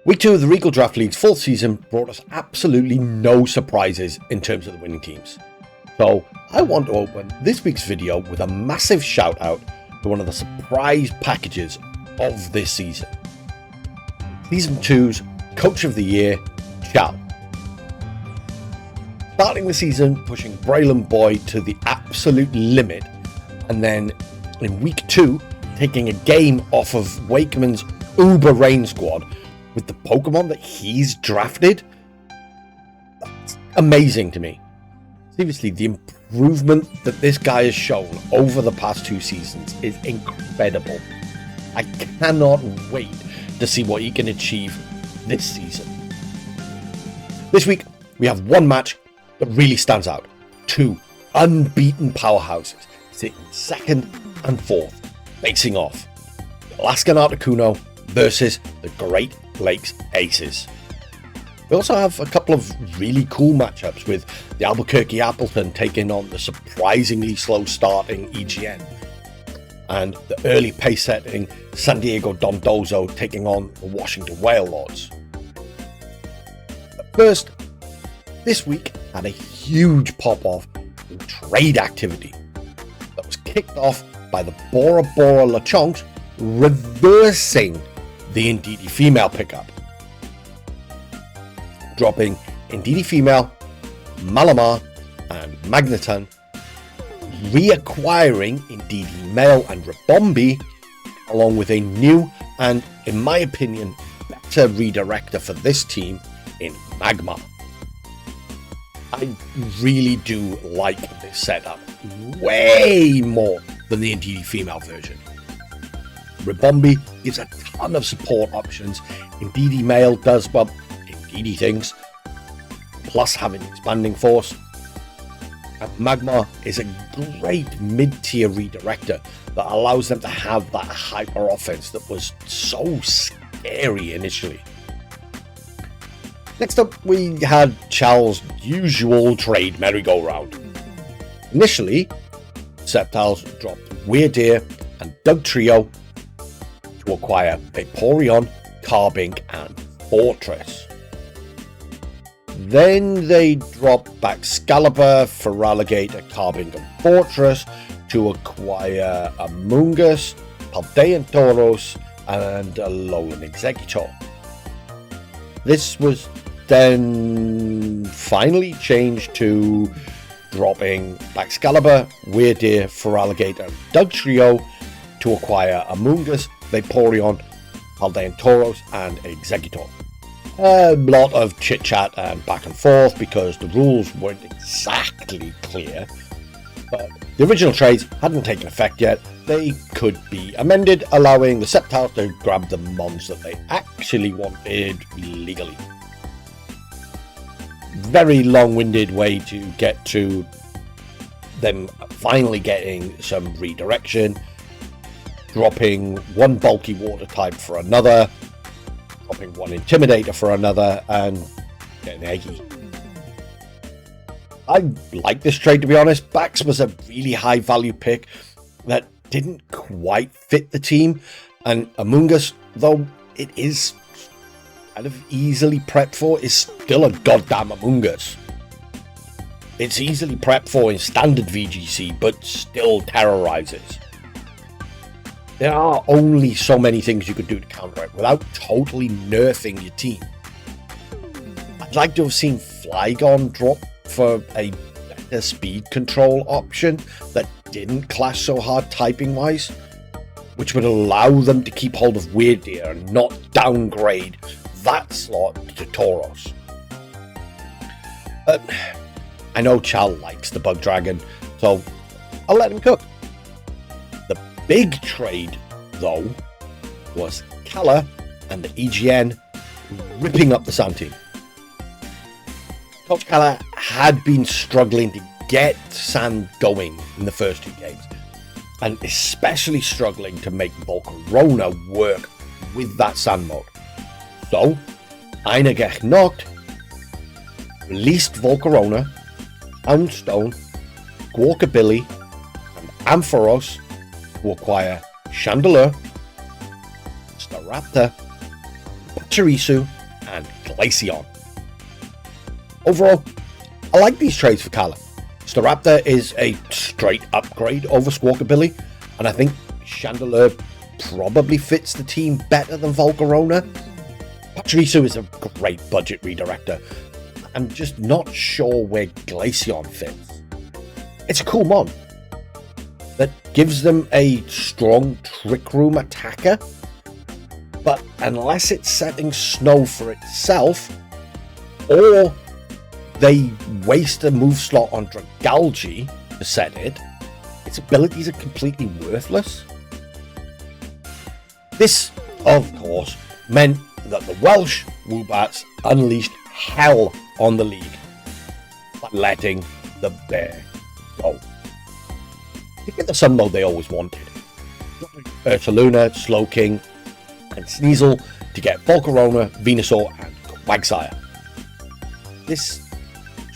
Week 2 of the Regal Draft Leagues full season brought us absolutely no surprises in terms of the winning teams. So I want to open this week's video with a massive shout out to one of the surprise packages of this season. Season 2's Coach of the Year, Chal. Starting the season pushing BreloomBoi to the absolute limit, and then in week 2 taking a game off of Wakeman's Uber Rain squad with the Pokemon that he's drafted. That's amazing to me. Seriously, the improvement that this guy has shown over the past 2 seasons is incredible. I cannot wait to see what he can achieve this season. This week, we have one match that really stands out. 2 unbeaten powerhouses sitting 2nd and 4th, facing off. Alaskan Articuno versus the Great Lakes Aces. We also have a couple of really cool matchups with the Albuquerque Appletun taking on the surprisingly slow starting EGN, and the early pace setting San Diego Dondozo taking on the Washington Wailords. But first, this week had a huge pop-off in trade activity that was kicked off by the Bora Bora Lechonks reversing the Indeedee female pickup, dropping Indeedee female, Malamar and Magneton, reacquiring Indeedee male and Ribombee, along with a new and, in my opinion, better redirector for this team in Magma. I really do like this setup way more than the Indeedee female version. Ribombee gives a ton of support options. Indeedee male does, well, Indeedee things, plus having expanding force. And Magma is a great mid-tier redirector that allows them to have that hyper offense that was so scary initially. Next up, we had Chal's usual trade merry-go-round. Initially, Sceptiles dropped Weirdeer and Dugtrio to acquire Vaporeon, Carbink and Fortress. Then they dropped Baxcalibur, Feraligatr, Carbink and Fortress to acquire Amoonguss, Paldean Tauros and Alolan Exeggutor. This was then finally changed to dropping Baxcalibur, Weirdeer, Feraligatr and Dugtrio to acquire Amoonguss, Vaporeon, Paldean Tauros and Exeggutor. A lot of chit chat and back and forth because the rules weren't exactly clear, but the original trades hadn't taken effect yet. They could be amended, allowing the Sceptiles to grab the mons that they actually wanted legally. Very long-winded way to get to them finally getting some redirection, dropping one bulky water type for another, dropping one intimidator for another, and getting eggy. I like this trade, to be honest. Bax was a really high value pick that didn't quite fit the team, and Amoonguss, though it is kind of easily prepped for, is still a goddamn Amoonguss. It's easily prepped for in standard VGC, but still terrorizes. There are only so many things you could do to counter it without totally nerfing your team. I'd like to have seen Flygon drop for a better speed control option that didn't clash so hard typing wise, which would allow them to keep hold of Weirdeer and not downgrade that slot to Tauros. I know Chal likes the Bug Dragon, so I'll let him cook. The big trade, though, was Kala and the EGN ripping up the Sun team. Coach Kala had been struggling to get Sand going in the first 2 games, and especially struggling to make Volcarona work with that Sand mode. So, Einagech knocked, released Volcarona, Houndstone, Squawkabilly, and Ampharos to acquire Chandelure, Staraptor, Pachirisu, and Glaceon. Overall, I like these trades for Kala. Staraptor is a straight upgrade over Squawkabilly, and I think Chandelure probably fits the team better than Volcarona. Pachirisu is a great budget redirector. I'm just not sure where Glaceon fits. It's a cool mon that gives them a strong Trick Room attacker, but unless it's setting snow for itself, or they waste a move slot on Dragalge to set it, its abilities are completely worthless. This, of course, meant that the Welsh Woobats unleashed hell on the league by letting the bear go. To get the sun mode they always wanted. Ursaluna, Slowking, and Sneasel to get Volcarona, Venusaur, and Quagsire. This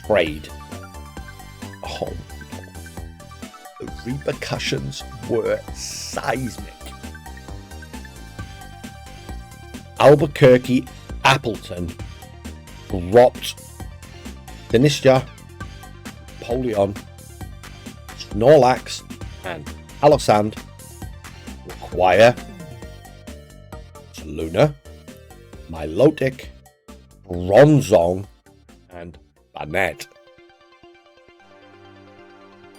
trade, oh no, the repercussions were seismic. Albuquerque Appletun dropped Sinistra, Polion, Snorlax, and Alosand, require Luna, Milotic, Bronzong, and Banette.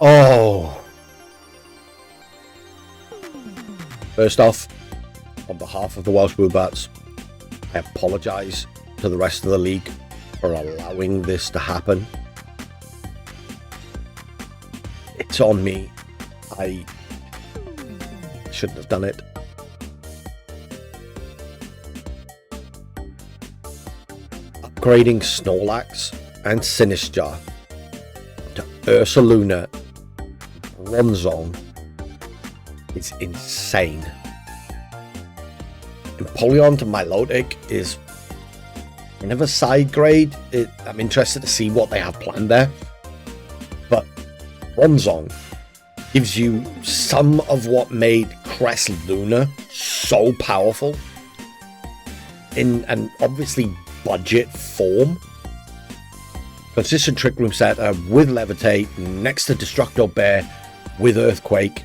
Oh. First off, on behalf of the Welsh Woobats, I apologise to the rest of the league for allowing this to happen. It's on me. I shouldn't have done it. Upgrading Snorlax and Sinistra to Ursaluna Bronzong is insane. Empoleon to Milotic is kind of a side grade. I'm interested to see what they have planned there. But Bronzong gives you some of what made Cressluna so powerful in an obviously budget form. Consistent Trick Room setter with Levitate next to Destructo Bear with Earthquake.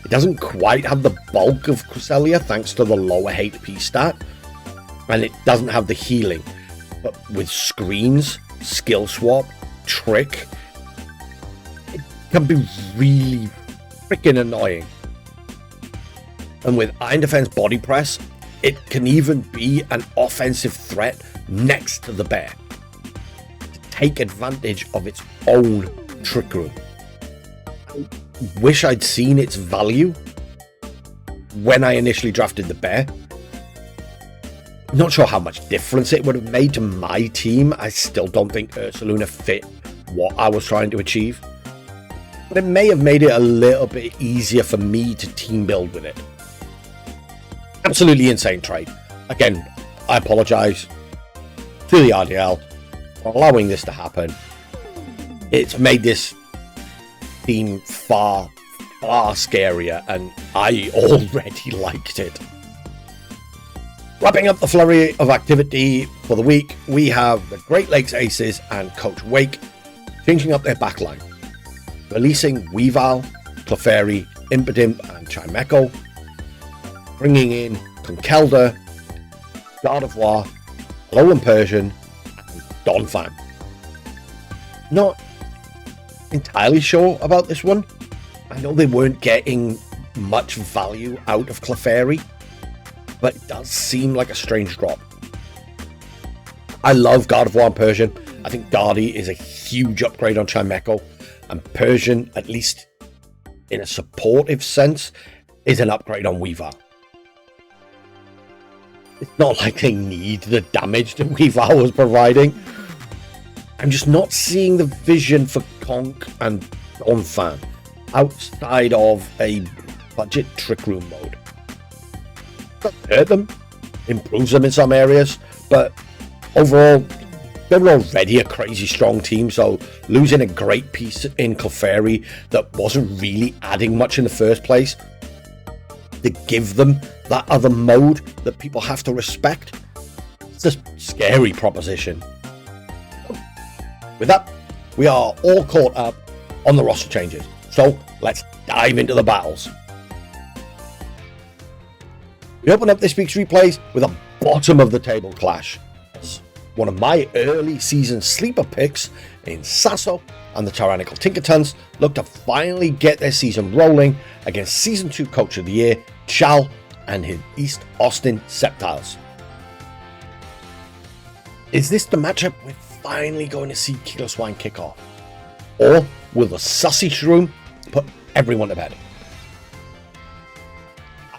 It doesn't quite have the bulk of Cresselia thanks to the lower HP stat, and it doesn't have the healing, but with Screens, Skill Swap, Trick, it can be really freaking annoying. And with Iron Defense Body Press, it can even be an offensive threat next to the bear to take advantage of its own Trick Room. I wish I'd seen its value when I initially drafted the bear. Not sure how much difference it would have made to my team. I still don't think Ursaluna fit what I was trying to achieve, but it may have made it a little bit easier for me to team build with it. Absolutely insane trade. Again, I apologise to the RDL for allowing this to happen. It's made this team far scarier, and I already liked it. Wrapping up the flurry of activity for the week, we have the Great Lakes Aces and Coach Wake changing up their backline, releasing Weavile, Clefairy, Impidimp, and Chimecho, bringing in Conkeldurr, Gardevoir, Alolan Persian, and Donphan. Not entirely sure about this one. I know they weren't getting much value out of Clefairy, but it does seem like a strange drop. I love Gardevoir and Persian. I think Gardy is a huge upgrade on Chimecho, and Persian, at least in a supportive sense, is an upgrade on Weavile. It's not like they need the damage that Weavile was providing. I'm just not seeing the vision for Conk and Donphan outside of a budget Trick Room mode. Doesn't hurt them, improves them in some areas, but overall, they were already a crazy strong team, so losing a great piece in Clefairy that wasn't really adding much in the first place to give them that other mode that people have to respect. It's a scary proposition. With that, we are all caught up on the roster changes. So let's dive into the battles. We open up this week's replays with a bottom of the table clash. As one of my early season sleeper picks in Saso and the tyrannical Tinkatons look to finally get their season rolling against Season 2 Coach of the Year, Chal, and his East Austin Sceptiles. Is this the matchup we're finally going to see Kilo Swine kick off? Or will the sussy shroom put everyone to bed?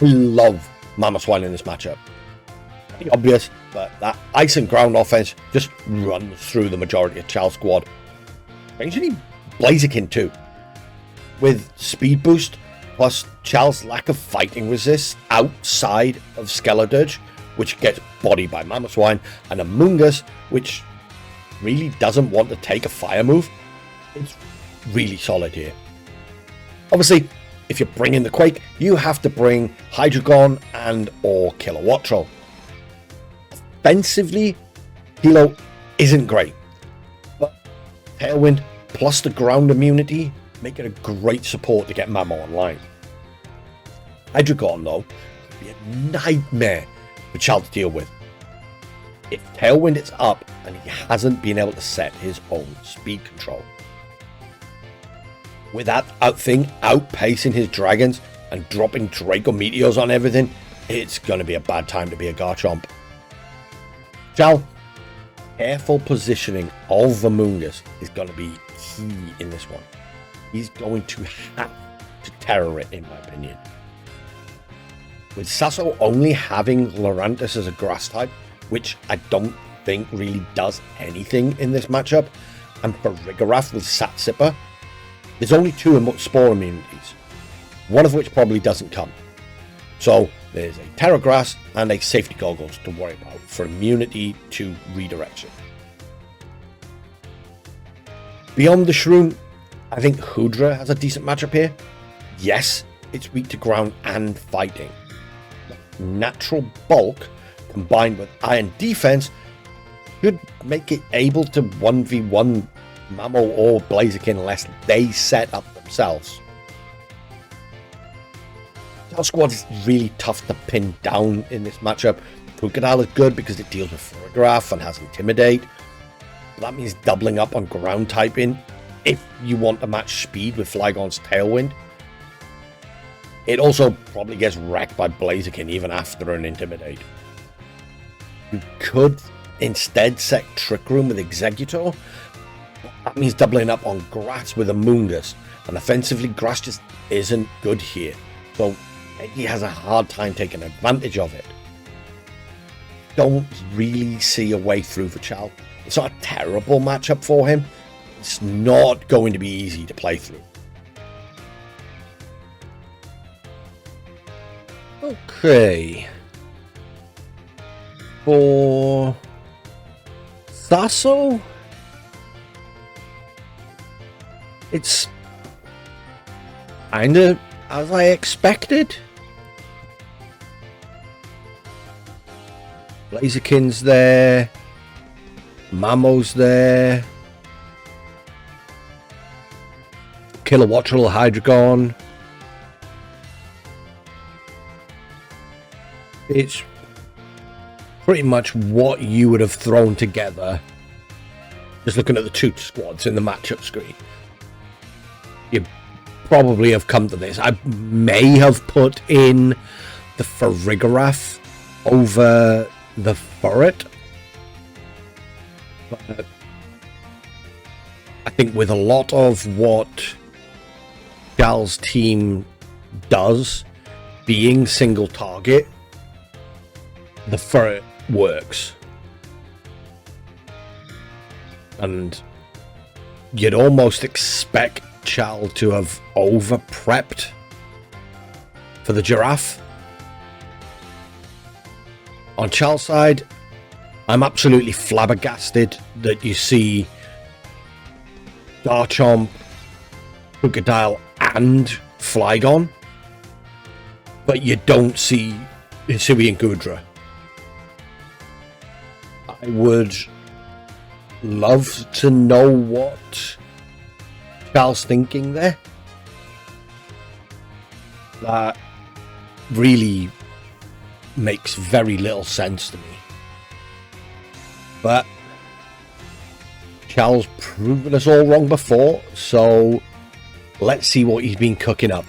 I love Mama Swine in this matchup. Pretty obvious, but that ice and ground offense just runs through the majority of Chal's squad. Eventually Blaziken too. With speed boost, plus Chal's lack of fighting resist outside of Skeledirge, which gets bodied by Mama Swine, and Amoonguss, which really doesn't want to take a fire move. It's really solid here. Obviously, if you're bringing the Quake, you have to bring Hydreigon and or Kilowattrel. Offensively, Kilo isn't great, but Tailwind plus the ground immunity make it a great support to get Mamo online. Hydreigon, though, could be a nightmare for Chal to deal with. If Tailwind is up and he hasn't been able to set his own speed control. With that thing outpacing his dragons and dropping Draco Meteors on everything, it's going to be a bad time to be a Garchomp. Chal, careful positioning of Amoonguss is going to be key in this one. He's going to have to terror it, in my opinion. With Saso only having Lurantis as a grass type, which I don't think really does anything in this matchup, and for Farigiraf with Satsipper, there's only 2 Spore immunities, one of which probably doesn't come. So there's a Terra Grass and a Safety Goggles to worry about for immunity to redirection. Beyond the Shroom, I think Hoodra has a decent matchup here. Yes, it's weak to ground and fighting. Natural bulk combined with iron defense should make it able to 1v1 Mamo or Blaziken unless they set up themselves. Our squad is really tough to pin down in this matchup. Krookodile is good because it deals with Farigiraf and has Intimidate. That means doubling up on ground typing if you want to match speed with Flygon's Tailwind. It also probably gets wrecked by Blaziken even after an Intimidate. You could instead set Trick Room with Executor. That means doubling up on Grass with Amoonguss. And offensively, Grass just isn't good here. So he has a hard time taking advantage of it. Don't really see a way through for Chal. It's not a terrible matchup for him. It's not going to be easy to play through. Okay. For Saso, it's kinda as I expected. Blaziken's there, Mamo's there, Kilowattrel, Hydreigon. It's pretty much what you would have thrown together just looking at the 2 squads in the matchup screen. You probably have come to this. I may have put in the Farigiraf over the Furret, but I think with a lot of what Chal's team does being single target, the Furret works. And you'd almost expect Chal to have over-prepped for the Giraffe. On Chal's side, I'm absolutely flabbergasted that you see Garchomp, Krookodile and Flygon. but you don't see Hisui and Gudra. I would love to know what Charles thinking there. That really makes very little sense to me. But Charles proven us all wrong before, so let's see what he's been cooking up.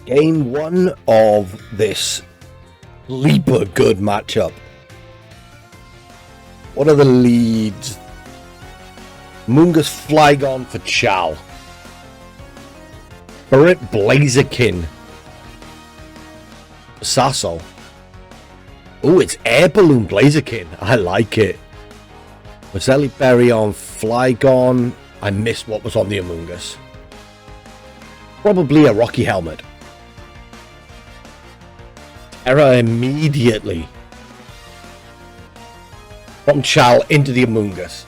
Game 1 of this sleeper good matchup. What are the leads? Mungus Flygon for Chal. Spirit Blaziken. Saso. Oh, it's Air Balloon Blaziken. I like it. Mazelli Berry on Flygon. I missed what was on the Amoongus. Probably a Rocky Helmet. Terra immediately. From Chal into the Amoongus.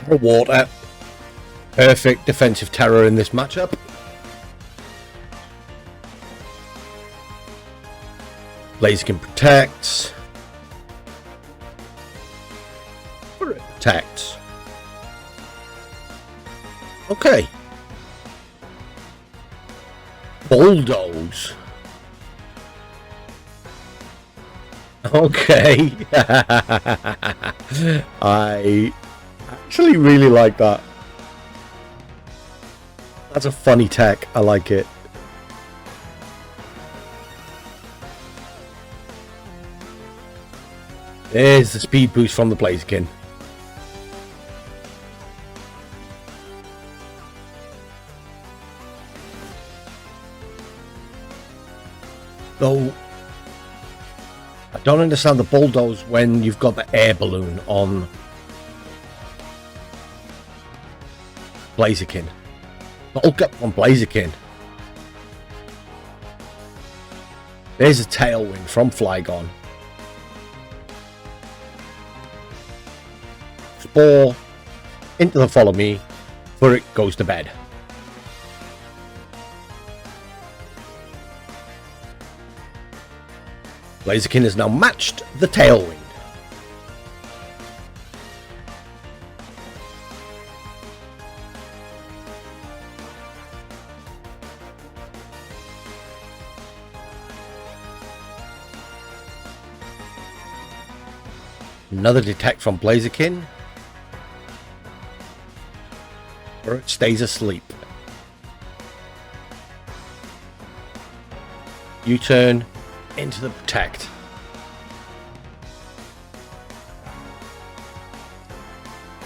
For water. Perfect defensive terror in this matchup. Blaziken protects. Protects. Okay. Bulldoze. Okay. I actually really like that. That's a funny tech. I like it. There's the speed boost from the Blaziken. Though I don't understand the Bulldoze when you've got the air balloon on Blaziken. Bulk up on Blaziken. There's a Tailwind from Flygon. Spore into the Follow Me before it goes to bed. Blaziken has now matched the Tailwind. Another Detect from Blaziken. Or it stays asleep. U-turn into the Protect.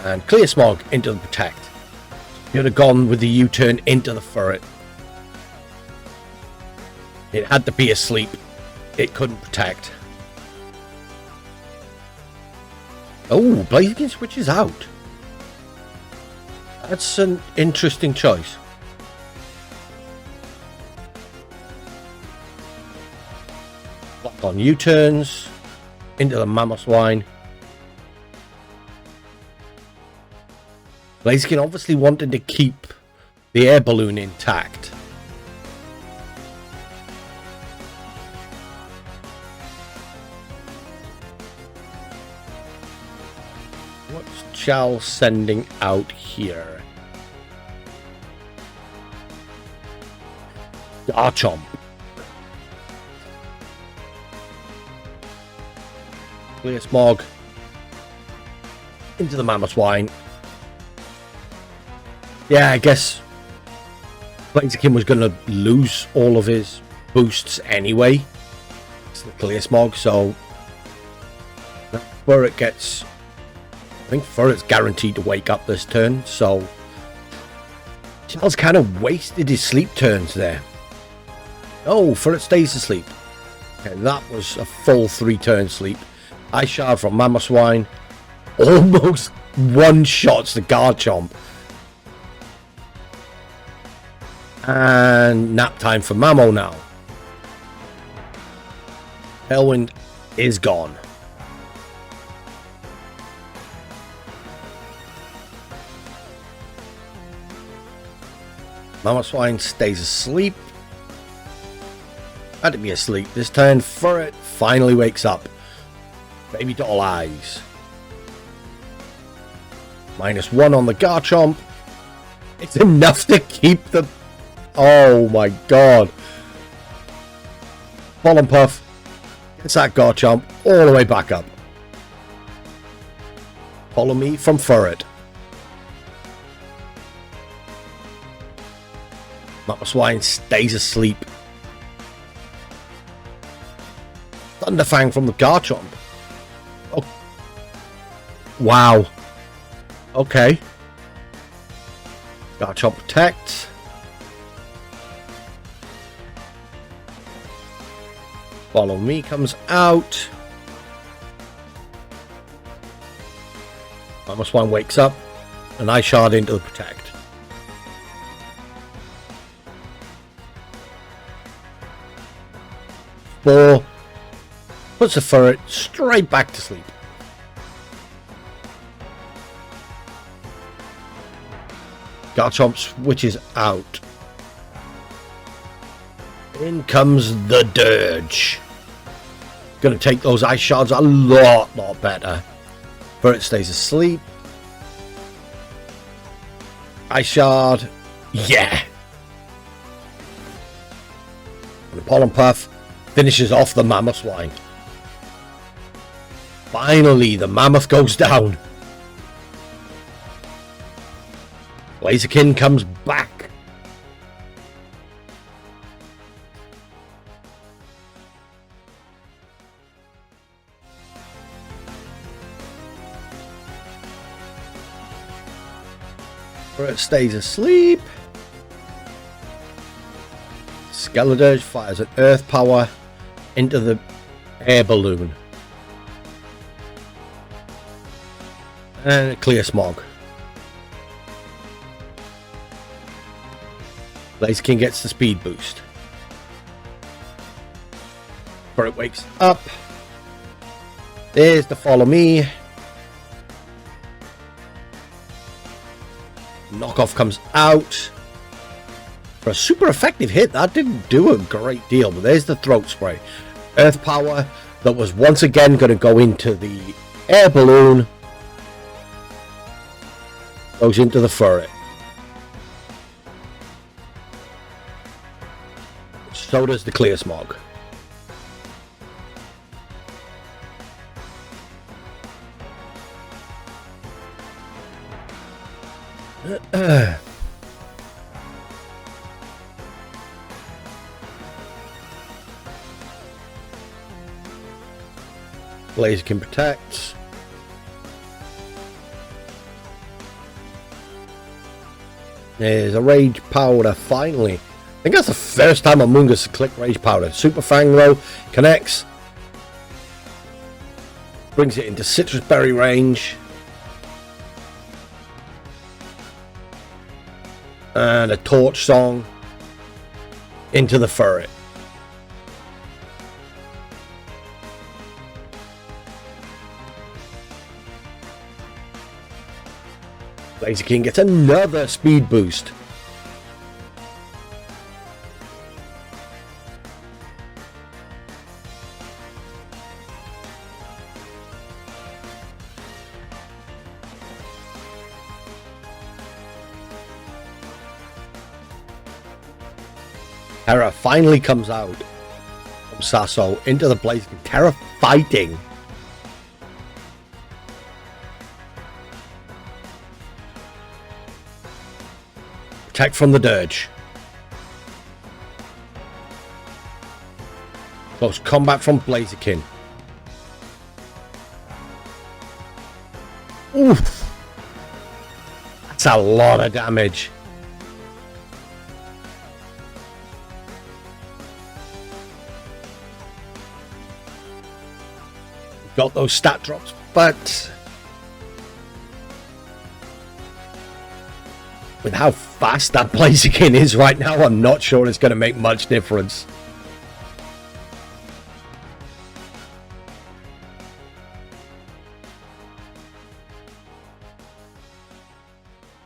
And Clear Smog into the Protect. You'd have gone with the U-turn into the Furret. It had to be asleep. It couldn't protect. Oh, Blaziken switches out. That's an interesting choice. Block on U-turns. Into the Mamoswine. Blaziken obviously wanted to keep the air balloon intact. What's Chal sending out here? Garchomp. Clear Smog. Into the Mamoswine. Yeah, I guess Blaziken was going to lose all of his boosts anyway. It's the Clear Smog, so Furret gets... I think Furret's guaranteed to wake up this turn, so Chal's kind of wasted his sleep turns there. Oh, Furret stays asleep. Okay, that was a full 3-turn sleep. Ice Shard from Mamoswine. Almost one-shots the Garchomp. And nap time for Mamo now. Tailwind is gone. Mamoswine stays asleep. Had to be asleep this turn. Furret finally wakes up. Baby doll eyes. -1 on the Garchomp. It's enough to keep the... Oh my god. Pollen Puff gets that Garchomp all the way back up. Follow me from Furret. Mamoswine stays asleep. Thunderfang from the Garchomp. Oh. Wow. Okay. Garchomp protects. Follow me comes out. Mamoswine wakes up. And I shard into the protect. Four. Puts the Furret straight back to sleep. Garchomp switches out. In comes the Dirge. Gonna take those ice shards a lot better. Furret stays asleep. Ice shard. Yeah. And the Pollen Puff finishes off the Mamoswine. Finally, the Mammoth goes down. Blaziken comes back. Furret stays asleep. Skeledirge fires an Earth Power into the air balloon. And a Clear Smog. Blaziken gets the speed boost. Furret wakes up. There's the Follow Me. Knockoff comes out. For a super effective hit, that didn't do a great deal, but there's the Throat Spray. Earth Power that was once again going to go into the air balloon. Goes into the Furret. So does the Clear Smog. Blaziken protects. There's a Rage Powder finally. I think that's the first time Amoonguss clicked Rage Powder. Super Fang though connects. Brings it into Citrus Berry range. And a Torch Song into the Furret. Blaziken gets another speed boost. Terra finally comes out from Saso into the Blaziken. Terra fighting. Protect from the Dirge. Close combat from Blaziken. Oof. That's a lot of damage. Got those stat drops, but with how fast that Blaziken is right now, I'm not sure it's going to make much difference.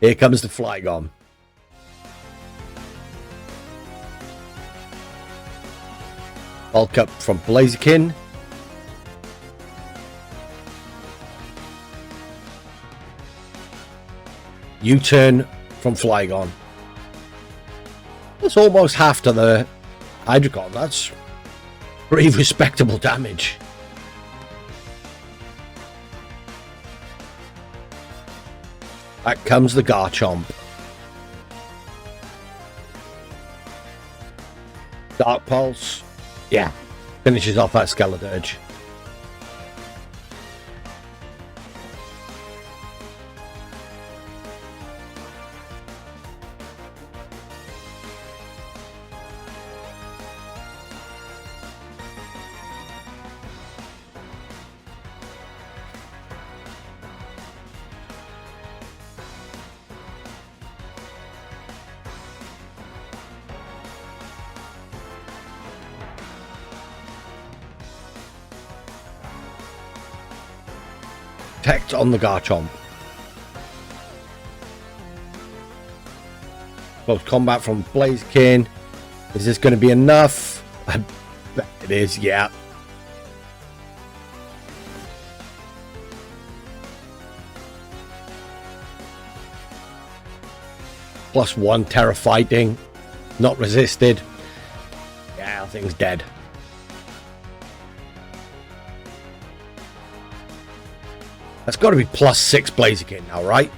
Here comes the Flygon. Bulk up from Blaziken. U-turn from Flygon. That's almost half to the Hydreigon. That's pretty respectable damage. Back comes the Garchomp. Dark Pulse. Yeah. Finishes off that Skeledirge. Protect on the Garchomp. Close combat from Blaziken. Is this going to be enough? I bet it is, yeah. +1 Terra Fighting. Not resisted. Yeah, that thing's dead. That's got to be +6 Blaziken now, right?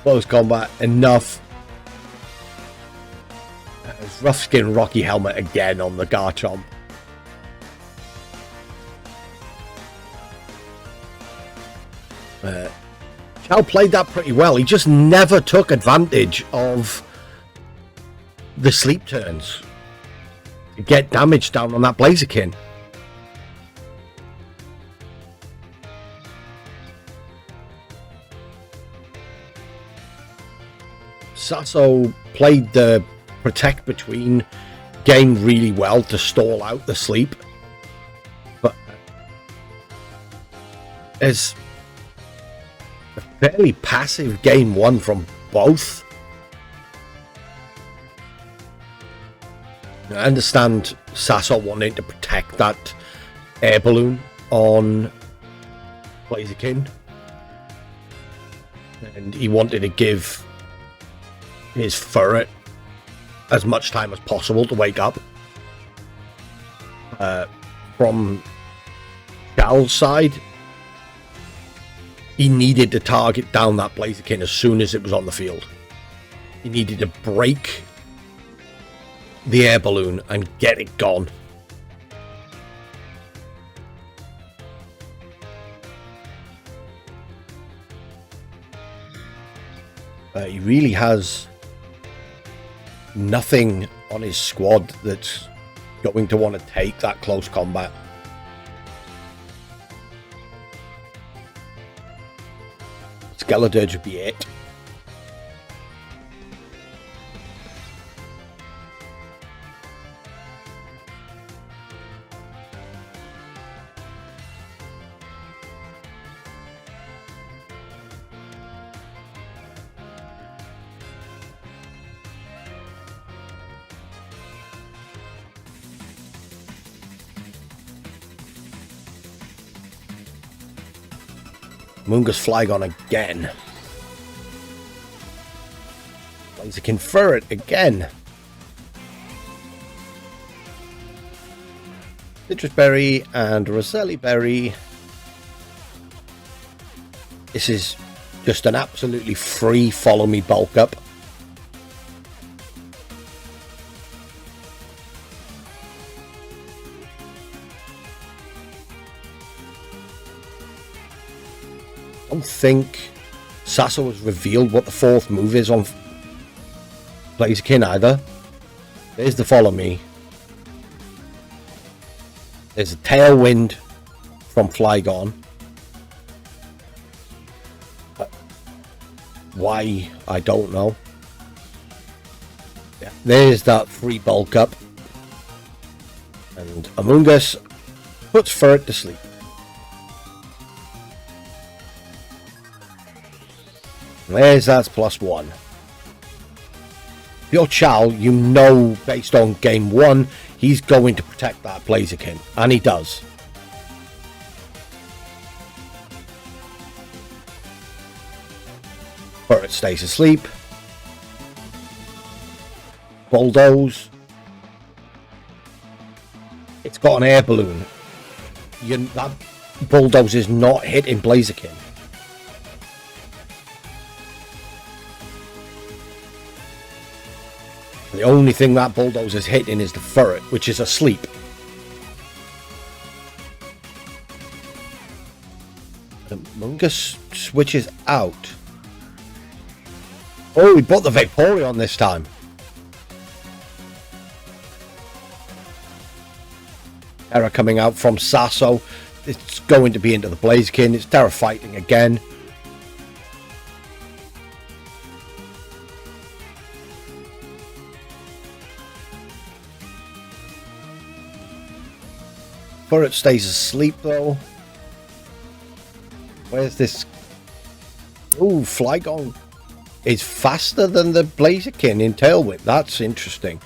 Close combat, enough. Rough Skin Rocky Helmet again on the Garchomp. Chow played that pretty well. He just never took advantage of the sleep turns. Get damage down on that Blaziken. Saso played the protect between game really well to stall out the sleep, but there's a fairly passive game one from both. I understand Saso wanting to protect that air balloon on Blaziken, and he wanted to give his Furret as much time as possible to wake up. From Chow's side, he needed to target down that Blaziken as soon as it was on the field. He needed to break the air balloon and get it gone. He really has nothing on his squad that's going to want to take that close combat. Skeledirge would be it. Mungus Flygon again. Blaziken Furret again. Citrus Berry and Roselli Berry. This is just an absolutely free follow me bulk up. I don't think Saso has revealed what the fourth move is on Blaziken either. There's the follow me. There's a Tailwind from Flygon. Why? I don't know. Yeah, there's that free bulk up. And Amoonguss puts Furret to sleep. There's that's +1. If you're Chal, you know based on game 1, he's going to protect that Blaziken. And he does. But it stays asleep. Bulldoze. It's got an air balloon. That Bulldoze is not hitting Blaziken. The only thing that Bulldoze is hitting is the Ferret, which is asleep. The Mungus switches out. Oh, he bought the Vaporeon this time. Terra coming out from Saso. It's going to be into the Blaziken. It's Terra fighting again. Ferret stays asleep though. Where's this? Ooh, Flygon is faster than the Blaziken in tail whip. That's interesting.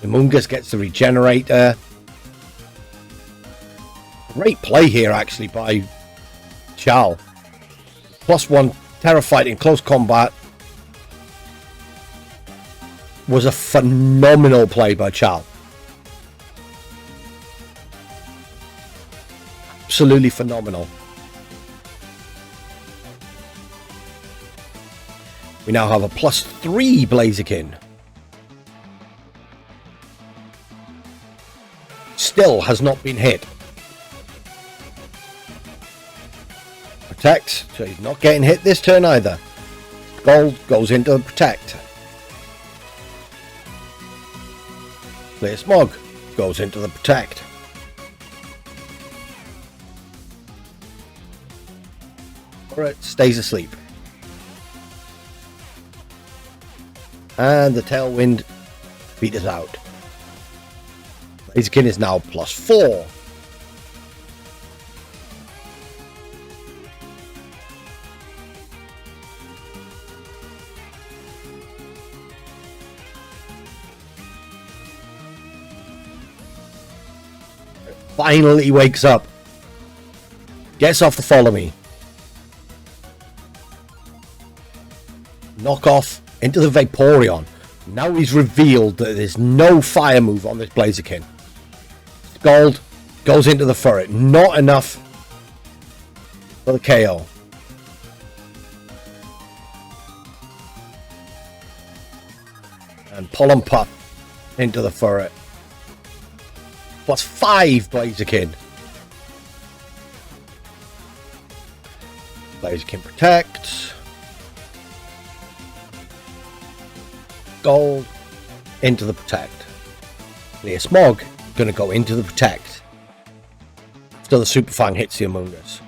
The Mungus gets the Regenerator. Great play here actually by Chal. +1 Terra fight in close combat. Was a phenomenal play by Chal. Absolutely phenomenal. We now have a +3 Blaziken. Still has not been hit. Protect, so he's not getting hit this turn either. Gold goes into the Protect. Clear Smog goes into the Protect. Alright, stays asleep. And the Tailwind beat us out. Blaziken is now +4. Finally wakes up. Gets off the follow me. Knock off into the Vaporeon. Now he's revealed that there's no fire move on this Blaziken. Scald goes into the Ferret. Not enough for the KO. And Pollen Puff into the Ferret. +5 Blaziken. Blaziken protects. Gold into the Protect. Clear Smog gonna go into the Protect. After the Super Fang hits the Among Us.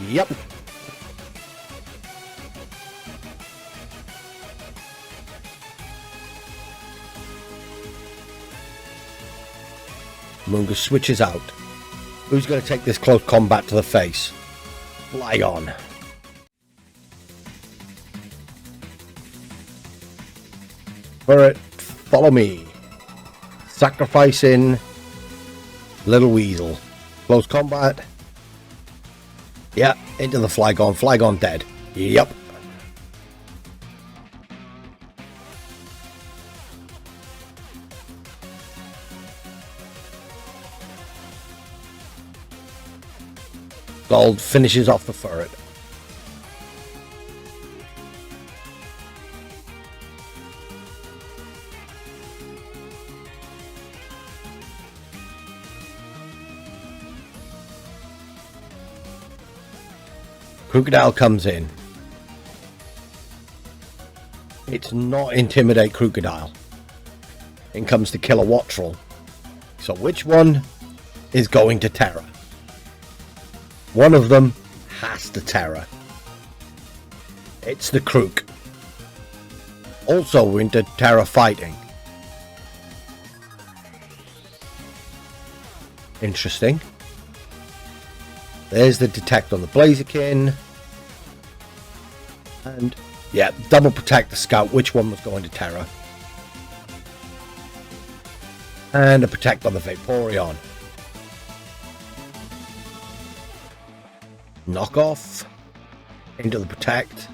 Yep. Mungus switches out. Who's going to take this close combat to the face? Flygon. Ferret, follow me. Sacrificing Little Weasel. Close combat. Yeah, into the Flygon. Flygon dead. Yep. Gold finishes off the Ferret. Crocodile comes in. It's not Intimidate Crocodile. In comes the Kilowattrel. So which one is going to Terra? One of them has to Terra. It's the Crook. Also into Terra fighting. Interesting. There's the detect on the Blaziken. And yeah, double protect the scout. Which one was going to Terra? And a protect on the Vaporeon. Knock off. Into the protect.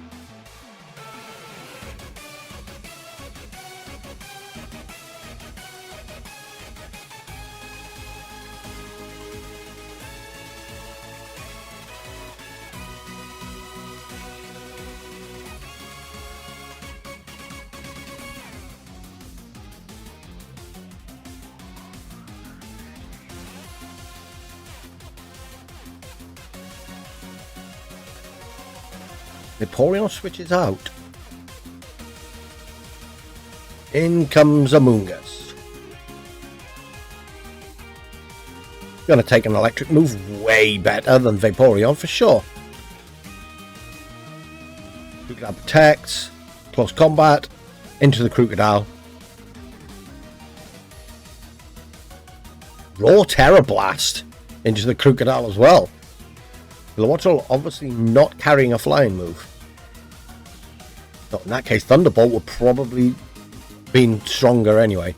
Vaporeon switches out. In comes Amoonguss. Gonna take an electric move, way better than Vaporeon for sure. Crocodile protects, close combat, into the Crocodile. Raw Terror Blast into the Crocodile as well. Wailords obviously not carrying a flying move. So in that case, Thunderbolt would probably been stronger anyway.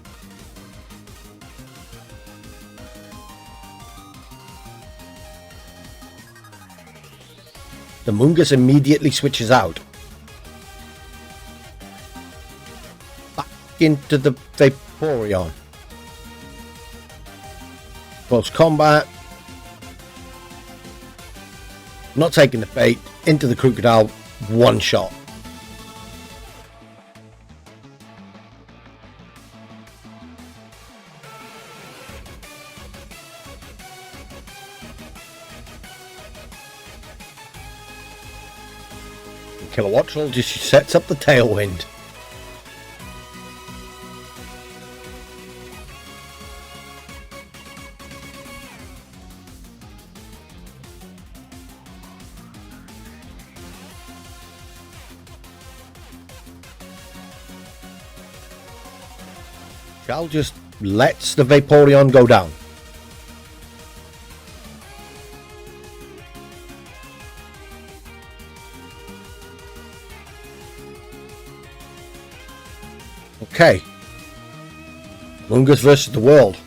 The Amoonguss immediately switches out. Back into the Vaporeon. Close combat. Not taking the bait, into the Crocodile, one shot. Kilowattrel just sets up the Tailwind. Shell just lets the Vaporeon go down. Okay. Amoonguss versus the world.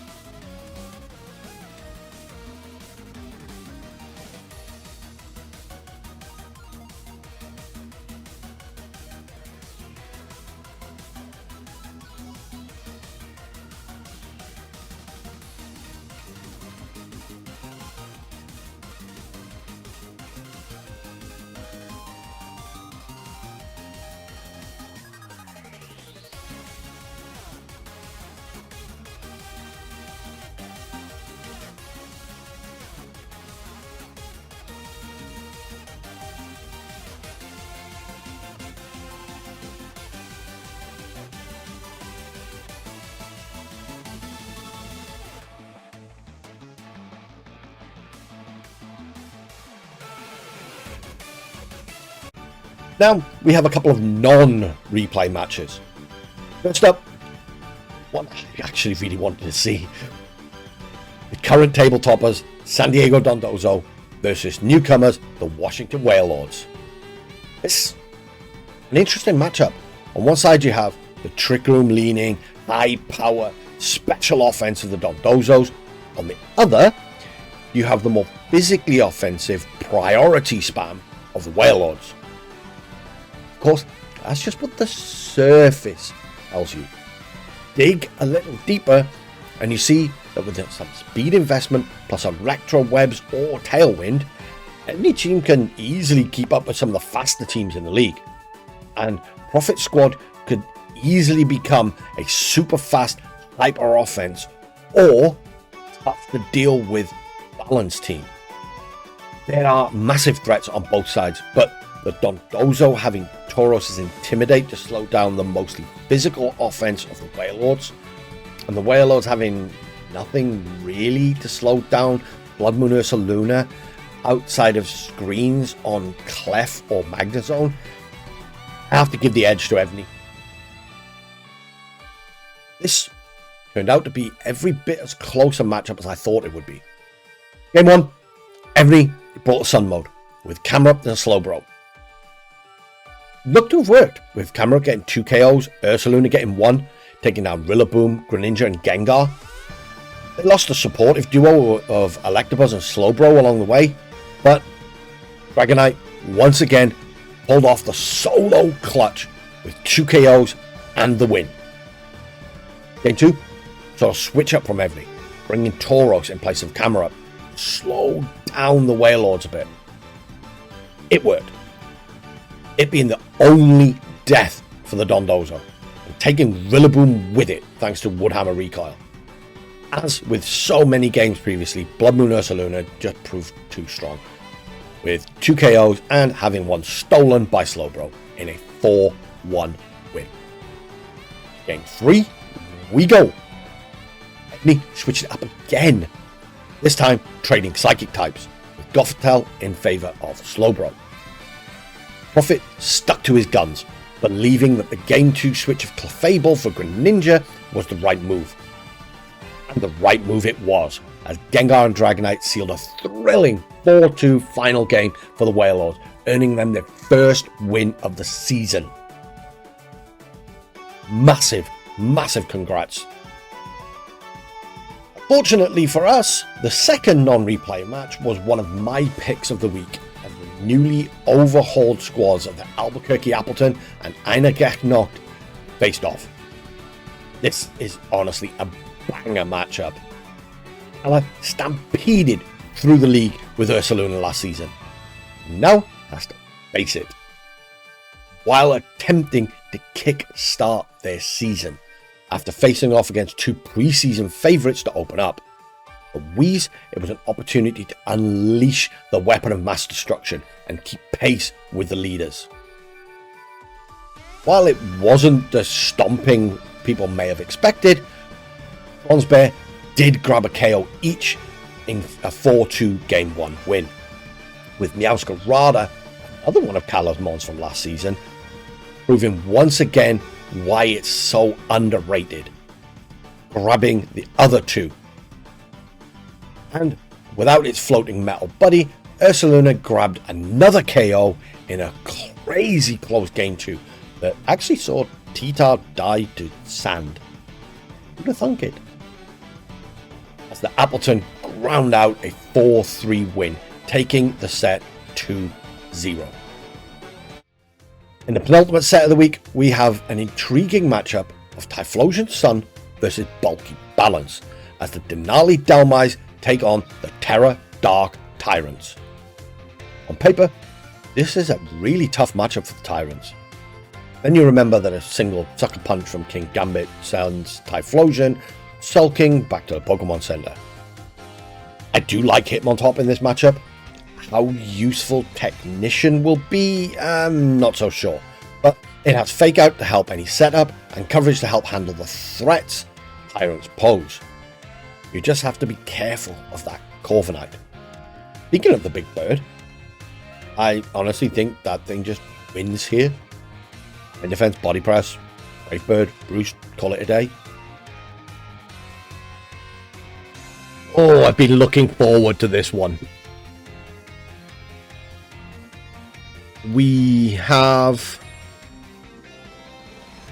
Now, we have a couple of non-replay matches. First up, one I actually really wanted to see. The current table toppers, San Diego Dondozo, versus newcomers, the Washington Wailords. It's an interesting matchup. On one side you have the Trick Room leaning, high power, special offense of the Dondozos. On the other, you have the more physically offensive priority spam of the Wailords. Of course, that's just what the surface tells you. Dig a little deeper and you see that with some speed investment plus Electro Webs or Tailwind, any team can easily keep up with some of the faster teams in the league. And Profit Squad could easily become a super fast hyper offense or tough to deal with balanced team. There are massive threats on both sides, but the Dondozo having Tauros' Intimidate to slow down the mostly physical offense of the Wailords, and the Wailords having nothing really to slow down Blood Moon Ursaluna outside of screens on Clef or Magnezone. I have to give the edge to Evney. This turned out to be every bit as close a matchup as I thought it would be. Game 1, Evney brought a Sun mode with Camerupt and a Slowbro. Looked to have worked, with Camerupt getting 2 KOs, Ursaluna getting 1, taking down Rillaboom, Greninja and Gengar. They lost a supportive duo of Electabuzz and Slowbro along the way, but Dragonite once again pulled off the solo clutch with 2 KOs and the win. Game 2 saw a switch up from Evney, bringing Tauros in place of Camerupt, slowed down the Wailords a bit. It worked, it being the only death for the Dondozo, and taking Rillaboom with it thanks to Woodhammer recoil. As with so many games previously, Blood Moon Ursaluna just proved too strong, with 2 KOs and having 1 stolen by Slowbro in a 4-1 win. Game 3, we go. Evney switched it up again, this time trading Psychic types, with Gothitelle in favour of Slowbro. Prophet stuck to his guns, believing that the Game 2 switch of Clefable for Greninja was the right move. And the right move it was, as Gengar and Dragonite sealed a thrilling 4-2 final game for the Wailords, earning them their first win of the season. Massive, massive congrats. Fortunately for us, the second non-replay match was one of my picks of the week, as the newly overhauled squads of the Albuquerque Appletun and Einagach Noct faced off. This is honestly a banger matchup. Ella stampeded through the league with Ursaluna last season. Now has to face it, while attempting to kick-start their season after facing off against 2 pre-season favourites to open up. For Wheeze, it was an opportunity to unleash the weapon of mass destruction and keep pace with the leaders. While it wasn't the stomping people may have expected, Bronzebear did grab a KO each in a 4-2 Game 1 win, with Meowscarada, another one of Kala's mons from last season, proving once again why it's so underrated, grabbing the other 2. And without its floating metal buddy, Ursaluna grabbed another KO in a crazy close Game 2 that actually saw T-Tar die to sand. Who'd have thunk it? As the Appletun ground out a 4-3 win, taking the set 2-0. In the penultimate set of the week, we have an intriguing matchup of Typhlosion Sun versus Bulky Balance, as the Denali Dhelmise take on the Terra Dark Tyrants. On paper, this is a really tough matchup for the Tyrants. Then you remember that a single sucker punch from King Gambit sends Typhlosion sulking back to the Pokemon Center. I do like Hitmontop in this matchup. How useful Technician will be, I'm not so sure, but it has Fake Out to help any setup and coverage to help handle the threats Tyrants pose. You just have to be careful of that Corviknight. Speaking of the big bird, I honestly think that thing just wins here. In defense, Body Press, Brave Bird, Bruce, call it a day. Oh, I've been looking forward to this one. We have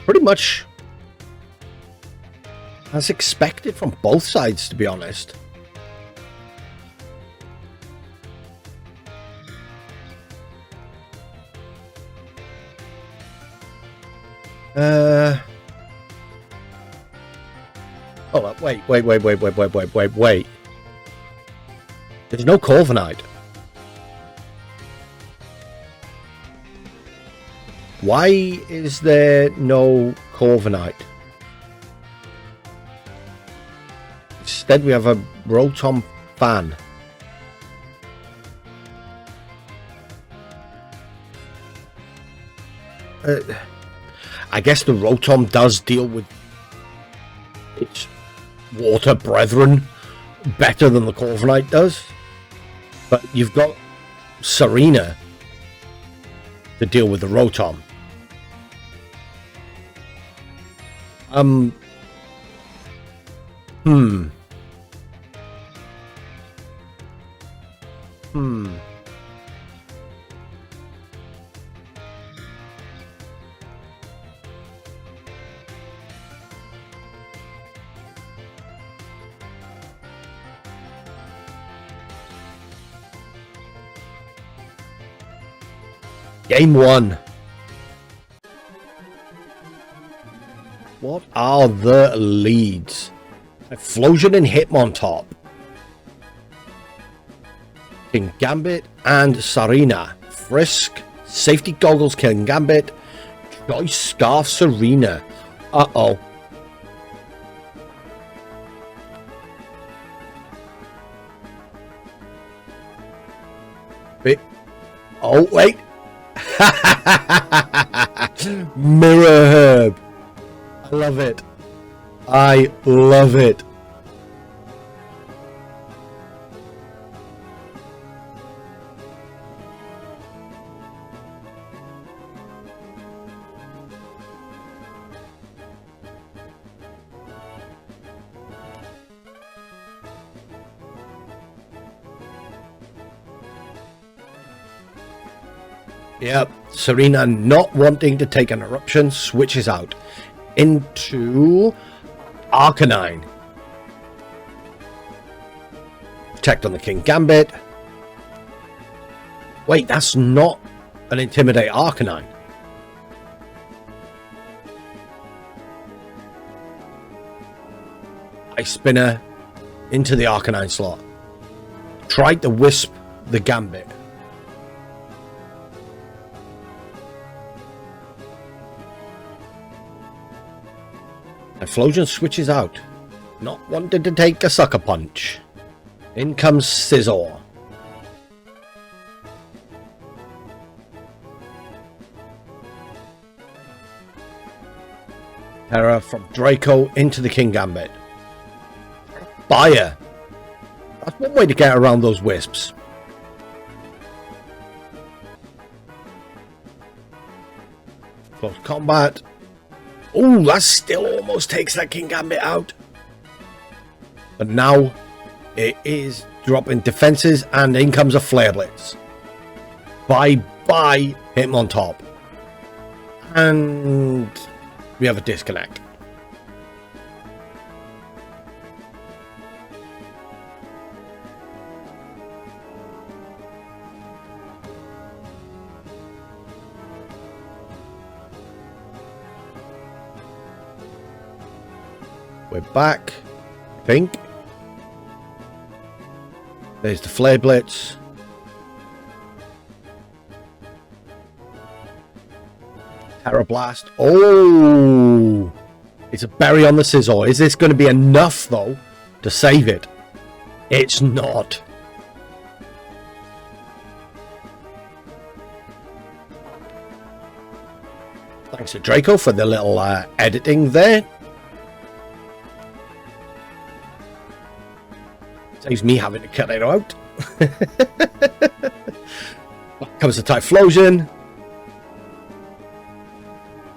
pretty much as expected from both sides, to be honest. Hold up, wait. There's no Corviknight. Why is there no Corviknight? Instead we have a Rotom fan. I guess the Rotom does deal with its water brethren better than the Corviknight does, but you've got Serena to deal with the Rotom. Game 1. What are the leads? Typhlosion and Hitmontop. King Gambit and Sarina. Frisk, Safety Goggles, King Gambit. Choice Scarf, Sarina. Uh-oh. Wait. Oh, wait. Mirror Herb. I love it. I love it. Yep, Serena, not wanting to take an eruption, switches out into Arcanine. Checked on the King Gambit. Wait, that's not an Intimidate Arcanine. Ice Spinner into the Arcanine slot. Tried to Wisp the Gambit. Typhlosion switches out, not wanting to take a Sucker Punch. In comes Scizor. Terra from Draco into the King Gambit. Fire. That's one way to get around those Wisps. Close combat. Oh, that still almost takes that King Gambit out. But now it is dropping defenses and in comes a Flare Blitz. Bye-bye Hitmontop. And we have a disconnect. We're back, I think. There's the Flare Blitz. Terra Blast. Oh! It's a berry on the Scizor. Is this going to be enough, though, to save it? It's not. Thanks to Draco for the little editing there. Saves me having to cut it out. Comes the Typhlosion.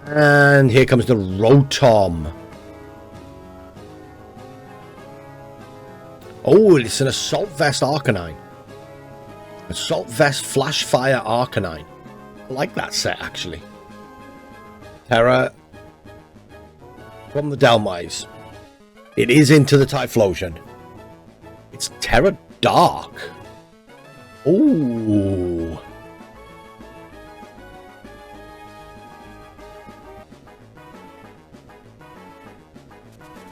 And here comes the Rotom. Oh, it's an Assault Vest Arcanine. Assault Vest Flash Fire Arcanine. I like that set, actually. Terra from the Dhelmise. It is into the Typhlosion. It's Terra Dark. Ooh.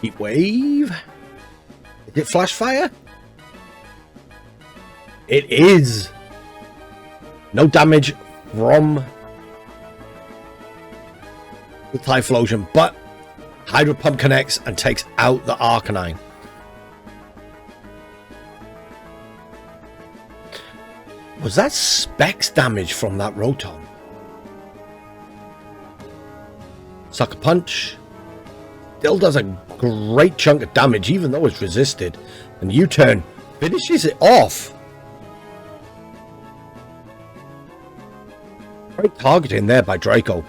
Heat Wave. Is it Flash Fire? It is. No damage from the Typhlosion, but Hydro Pump connects and takes out the Arcanine. Was that Specs damage from that Rotom? Sucker Punch. Still does a great chunk of damage, even though it's resisted. And U-turn finishes it off. Great targeting there by Draco.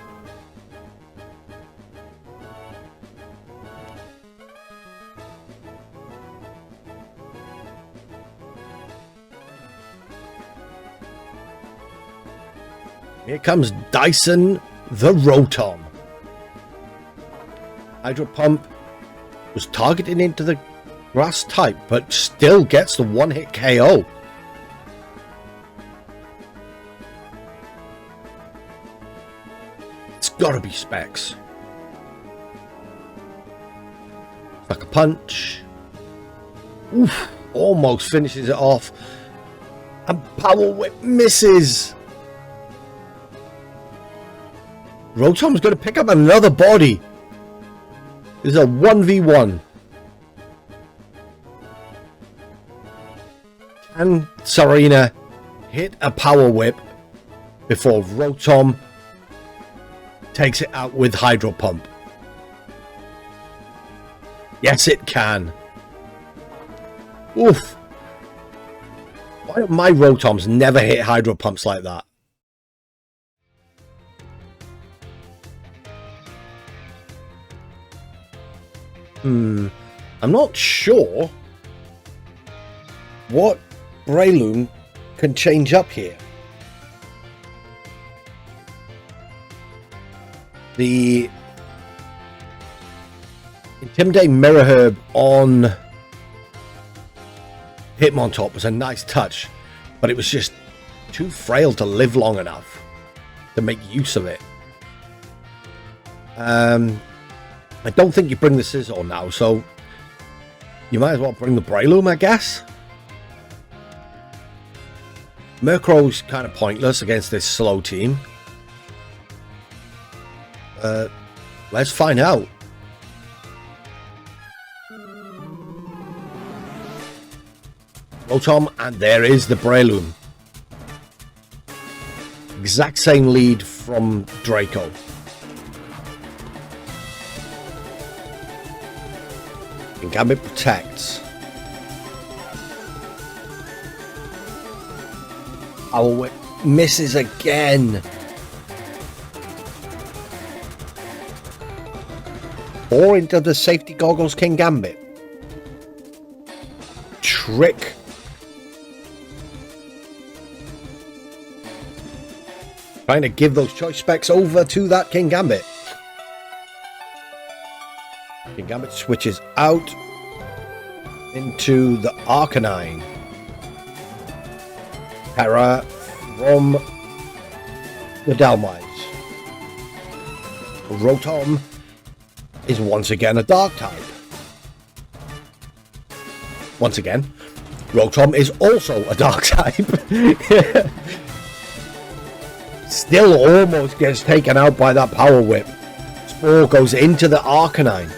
Here comes Dyson the Rotom. Hydro Pump was targeted into the grass type, but still gets the one-hit KO. It's gotta be Specs. Like a punch. Oof, almost finishes it off. And Power Whip misses. Rotom's going to pick up another body. This is a 1v1. Can Serena hit a Power Whip before Rotom takes it out with Hydro Pump? Yes, it can. Oof. Why have my Rotoms never hit Hydro Pumps like that? I'm not sure what Breloom can change up here. The Intimidate Mirror Herb on Hitmontop was a nice touch, but it was just too frail to live long enough to make use of it. I don't think you bring the Scizor now, so you might as well bring the Breloom, I guess. Murkrow's kind of pointless against this slow team. Let's find out. Rotom, and there is the Breloom. Exact same lead from Draco. And Gambit protects. Oh, it misses again. Or into the safety goggles, King Gambit. Trick. Trying to give those choice specs over to that King Gambit. King Gambit switches out into the Arcanine. Terra from the Dhelmise. Rotom is once again a Dark type. Once again, Rotom is also a Dark type. Still almost gets taken out by that Power Whip. Spore goes into the Arcanine.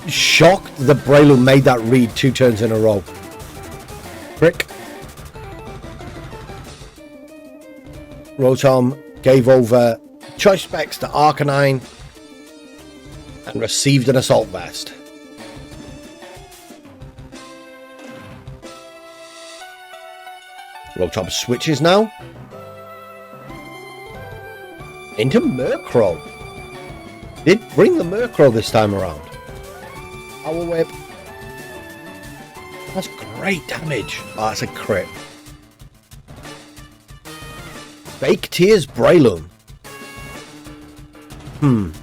Shocked that Breloom made that read 2 turns in a row. Frick. Rotom gave over choice specs to Arcanine and received an Assault Vest. Rotom switches now into Murkrow. Did bring the Murkrow this time around. Power Whip. That's great damage. Oh, that's a crit. Fake Tears Breloom. Don't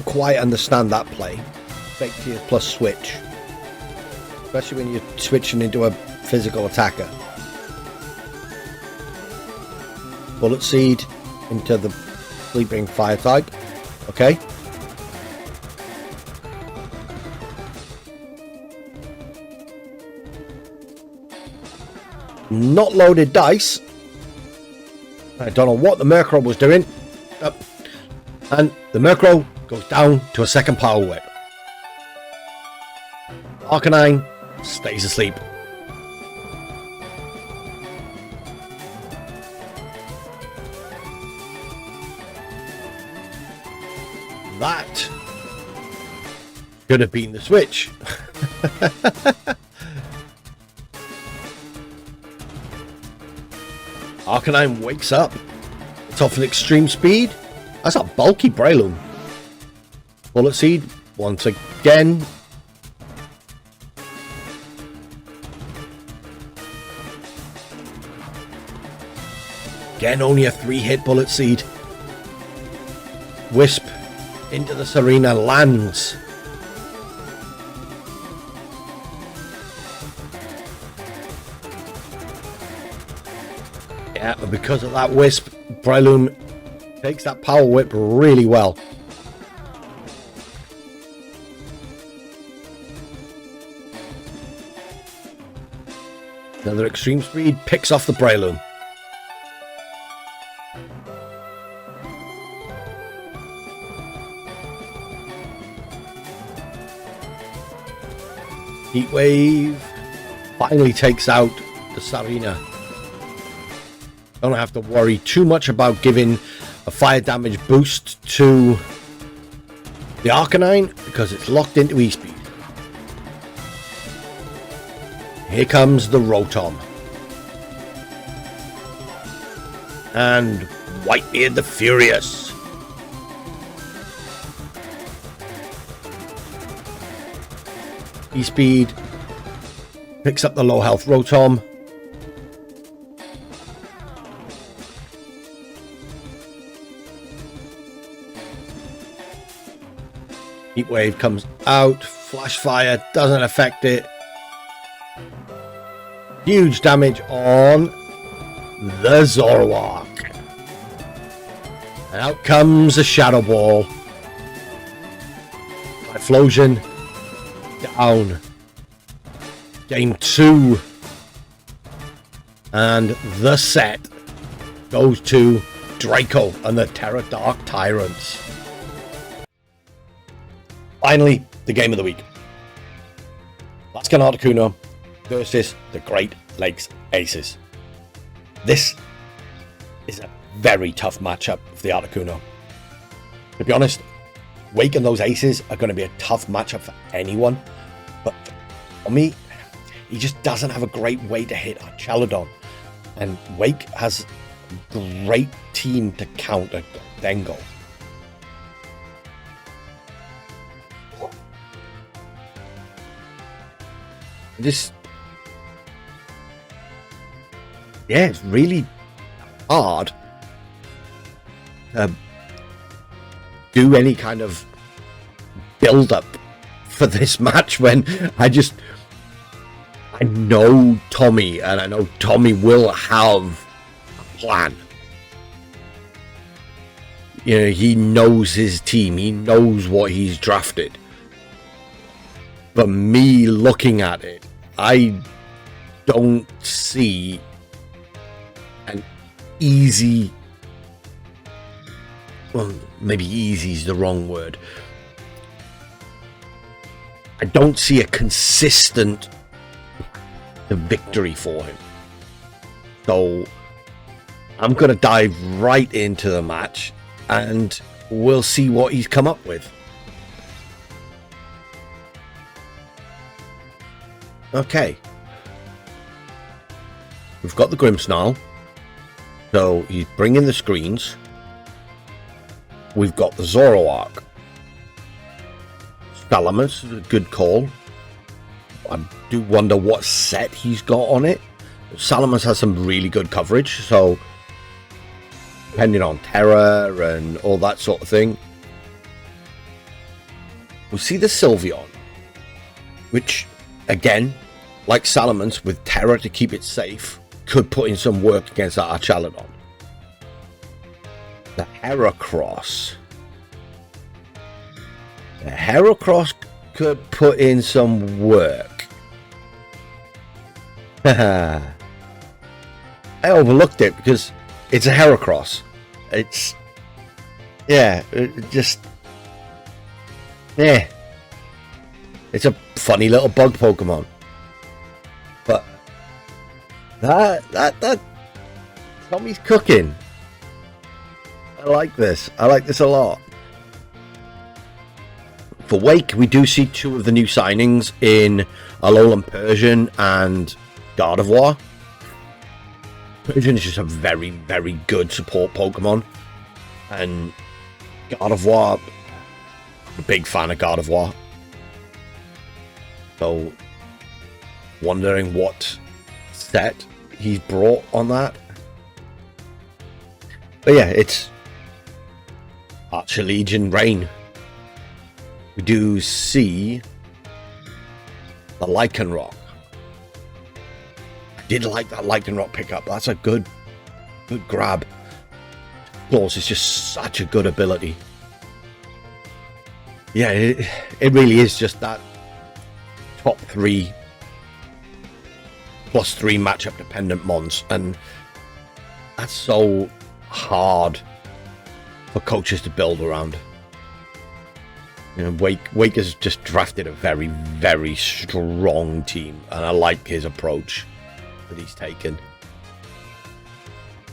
quite understand that play. Fake Tears plus switch. Especially when you're switching into a physical attacker. Bullet Seed into the Sleeping Fire type. Okay. Not loaded dice. I don't know what the Murkrow was doing. And the Murkrow goes down to a second Power Whip. Arcanine stays asleep. That could have been the switch. Arcanine wakes up. It's off an extreme speed. That's a bulky Breloom. Bullet Seed once again. Again, only a 3-hit bullet seed. Wisp into the Serena lands. Yeah, but because of that Wisp, Breloom takes that Power Whip really well. Another Extreme Speed picks off the Breloom. Heat Wave finally takes out the Serena. Don't have to worry too much about giving a fire damage boost to the Arcanine because it's locked into E-Speed. Here comes the Rotom. And Whitebeard the Furious. E-Speed picks up the low health Rotom. Heat Wave comes out. Flash Fire doesn't affect it. Huge damage on the Zoroark. And out comes a Shadow Ball. Typhlosion down. Game 2. And the set goes to Draco and the Terra Dark Tyrants. Finally, the game of the week. Lascan Articuno versus the Great Lakes Aces. This is a very tough matchup for the Articuno. To be honest, Wake and those Aces are going to be a tough matchup for anyone. But for me, he just doesn't have a great way to hit Archaludon. And Wake has a great team to counter Dengo. Yeah, it's really hard to do any kind of build up for this match when I know Tommy, and I know Tommy will have a plan. You know, he knows his team, he knows what he's drafted. But me looking at it, I don't see an easy, well, maybe easy is the wrong word. I don't see a consistent victory for him. So I'm going to dive right into the match and we'll see what he's come up with. Okay, we've got the Grimmsnarl, so he's bringing the screens. We've got the Zoroark. Salamus is a good call. I do wonder what set he's got on it. Salamus has some really good coverage, so depending on Terra and all that sort of thing. We see the Sylveon, which, again, like Salamence, with Terra to keep it safe, could put in some work against that Archaludon. The Heracross. The Heracross could put in some work. I overlooked it because it's a Heracross. It's... yeah, it just... yeah. It's a funny little bug Pokemon. But that Tommy's cooking. I like this. I like this a lot. For Wake, we do see two of the new signings in Alolan Persian and Gardevoir. Persian is just a very, very good support Pokemon. And Gardevoir, I'm a big fan of Gardevoir. So, wondering what set he's brought on that. But yeah, it's Archlegion Rain. We do see the Lycanroc. I did like that Lycanroc pickup. That's a good grab. Claws is just such a good ability. Yeah, it really is just that top 3 +3 matchup dependent mons, and that's so hard for coaches to build around. You know, Wake has just drafted a very, very strong team, and I like his approach that he's taken.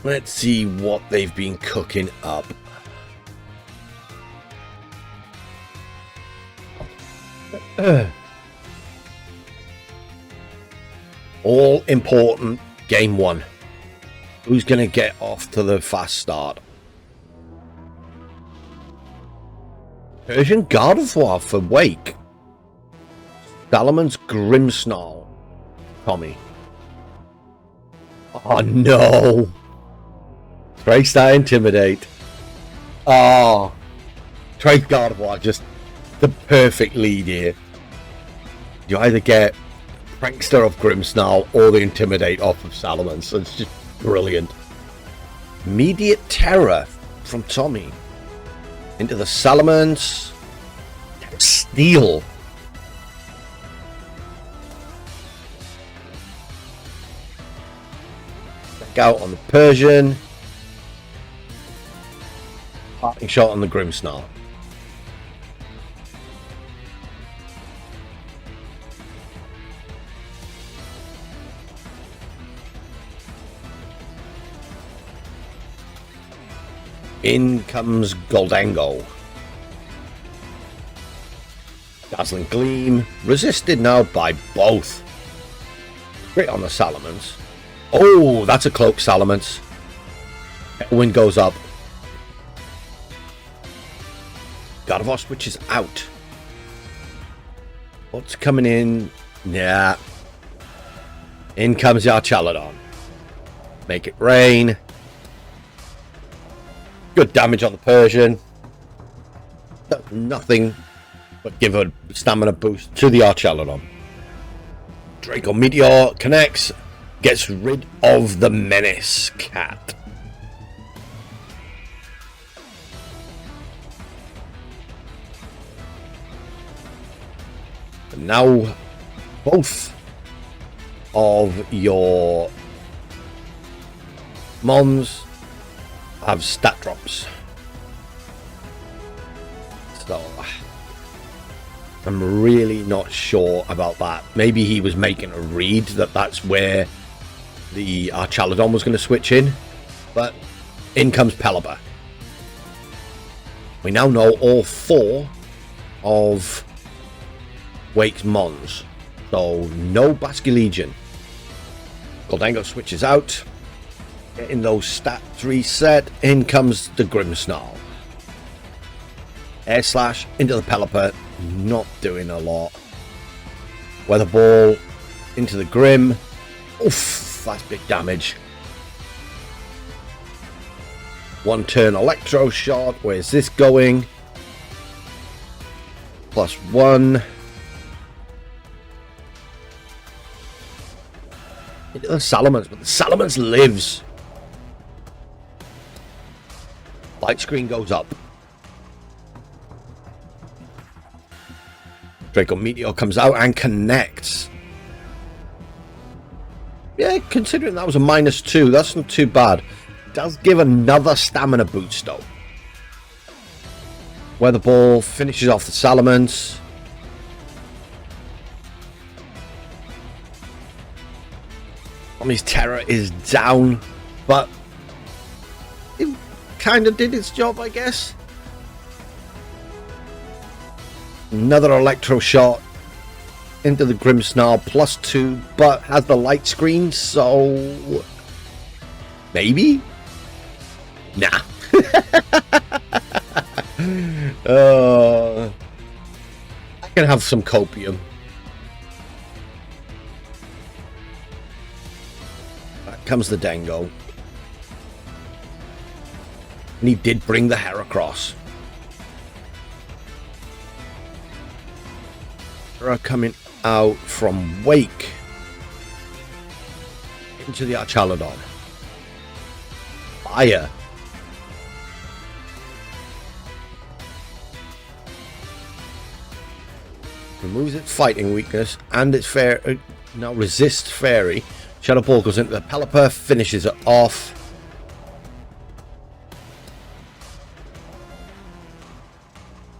Let's see what they've been cooking up. All important game 1. Who's going to get off to the fast start? Persian Gardevoir for Wake. Salamon's Grimmsnarl. Tommy. Oh no. Trace that Intimidate. Oh. Trace Gardevoir, just the perfect lead here. You either get Prankster of Grimmsnarl or the Intimidate off of Salomon. So it's just brilliant. Immediate Terror from Tommy. Into the Salamence. Steel. Back out on the Persian. Parting shot on the Grimmsnarl. In comes Goldango. Dazzling Gleam. Resisted now by both. Great on the Salamence. Oh, that's a Cloak Salamence. Wind goes up. Gardevoir switches out. What's coming in? Yeah. In comes Archaludon. Make it rain. Good damage on the Persian. Nothing but give a stamina boost to the Archaludon. Draco Meteor connects. Gets rid of the Menace Cat. And now both of your Mons have stat drops. So I'm really not sure about that. Maybe he was making a read that that's where the Archaludon was going to switch in, but in comes Pelipper. We now know all 4 of Wake's Mons, so no Basculegion. Goldango switches out. Getting those stats reset. In comes the Grimmsnarl. Air Slash into the Pelipper. Not doing a lot. Weather Ball into the Grim. Oof, that's big damage. 1 turn Electro Shot. Where's this going? +1. Into the Salamence, but the Salamence lives. Light screen goes up. Draco Meteor comes out and connects. Yeah, considering that was a -2, that's not too bad. Does give another stamina boost though. Weather Ball finishes off the Salamence. Tommy's Terror is down, but it kind of did its job, I guess. Another Electro Shot into the Grimmsnarl, +2, but has the light screen, so maybe? Nah. I can have some copium. Back comes the Dango. And he did bring the hair across. Coming out from Wake into the Archaludon. Fire. Removes its fighting weakness and its now resists fairy. Shadow Ball goes into the Pelipper, finishes it off.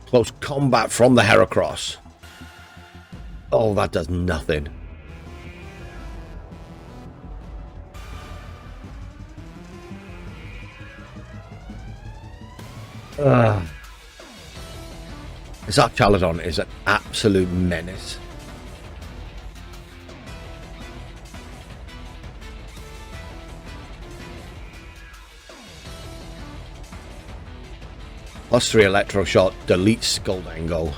Close combat from the Heracross. Oh, that does nothing. This Archaludon is an absolute menace. +3 Electro Shot deletes Goldango.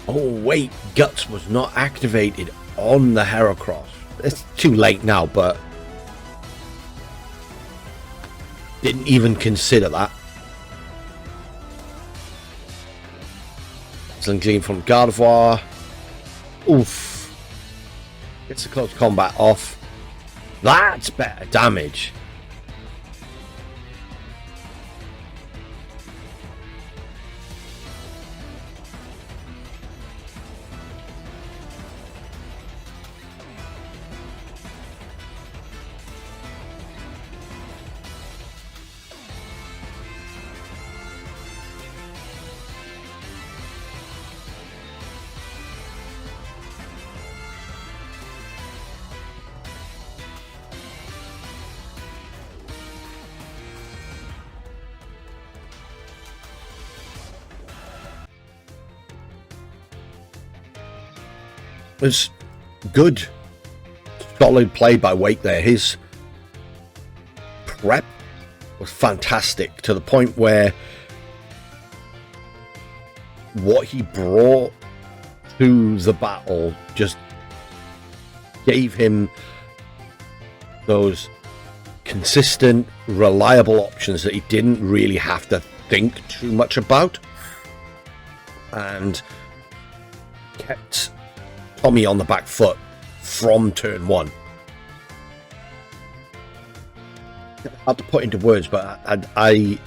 Oh wait, Guts was not activated on the Heracross. It's too late now, but didn't even consider that. Excellent Gleam from Gardevoir. Oof. Gets the close combat off. That's better damage. Was good, solid play by Wake there. His prep was fantastic to the point where what he brought to the battle just gave him those consistent, reliable options that he didn't really have to think too much about, and kept Tommy on the back foot from turn one. Hard to put into words, but I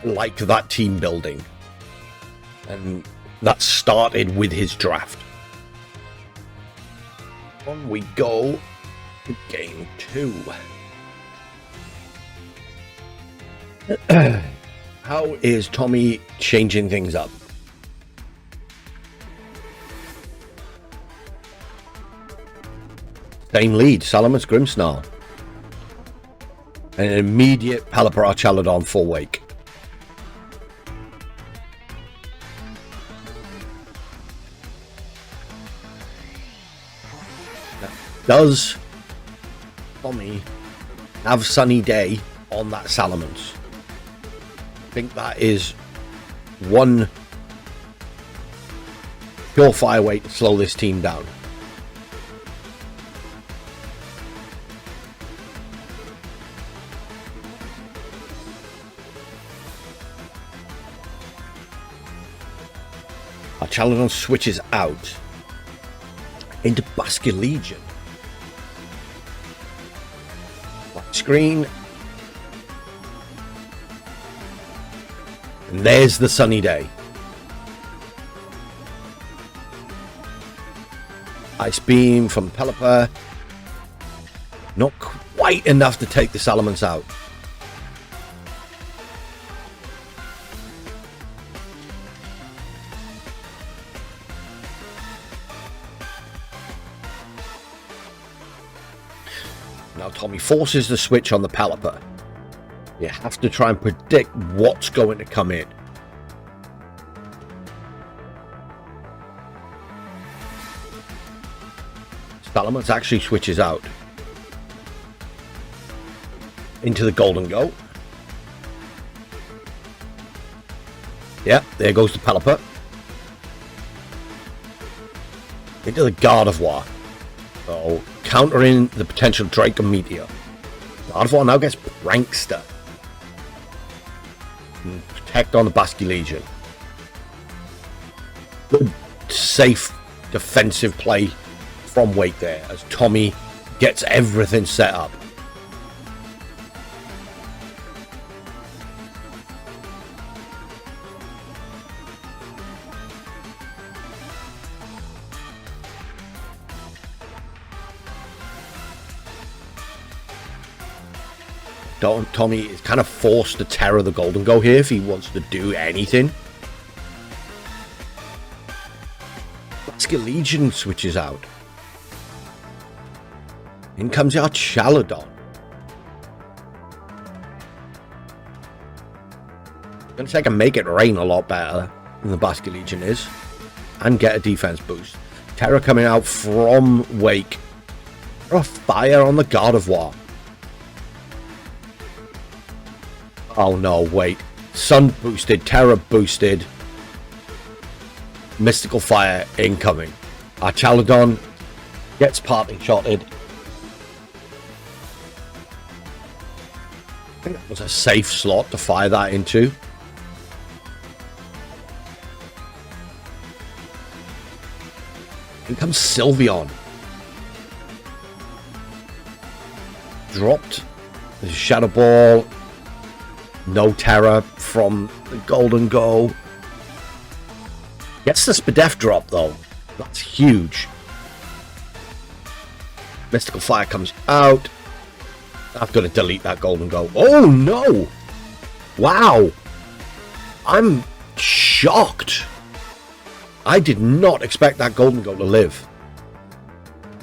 like that team building, and that started with his draft. On we go to game 2. How is Tommy changing things up? Same lead, Salamus Grimmsnarl. An immediate Pelipper Archaludon for Wake. Does Tommy have Sunny Day on that Salamence? I think that is one surefire way to slow this team down. Archaludon switches out into Basculegion. Black screen. And there's the Sunny Day. Ice Beam from Pelipper. Not quite enough to take the Salamence out. Now Tommy forces the switch on the Pelipper. You have to try and predict what's going to come in. Salamence actually switches out into the Goldengo. Yeah, there goes the Pelipper. Into the Gardevoir. So countering the potential Draco Meteor. Gardevoir now gets Prankster. Protect on the Basky Legion. Good, safe, defensive play from Wake there as Tommy gets everything set up. Tommy is kind of forced to terror the Golden Go here if he wants to do anything. Basket Legion switches out. In comes our Chaladon. Gonna take and make it rain a lot better than the Basket Legion is. And get a defense boost. Terror coming out from Wake. A fire on the Gardevoir. Oh no, wait. Sun boosted, Terror boosted. Mystical Fire incoming. Our Chaladon gets parting shotted. I think that was a safe slot to fire that into. In comes Sylveon. Dropped the Shadow Ball. No terror from the Golden Go. Gets the Spadef drop though. That's huge. Mystical Fire comes out. I've got to delete that Golden Go. Oh no! Wow! I'm shocked. I did not expect that Golden Go to live.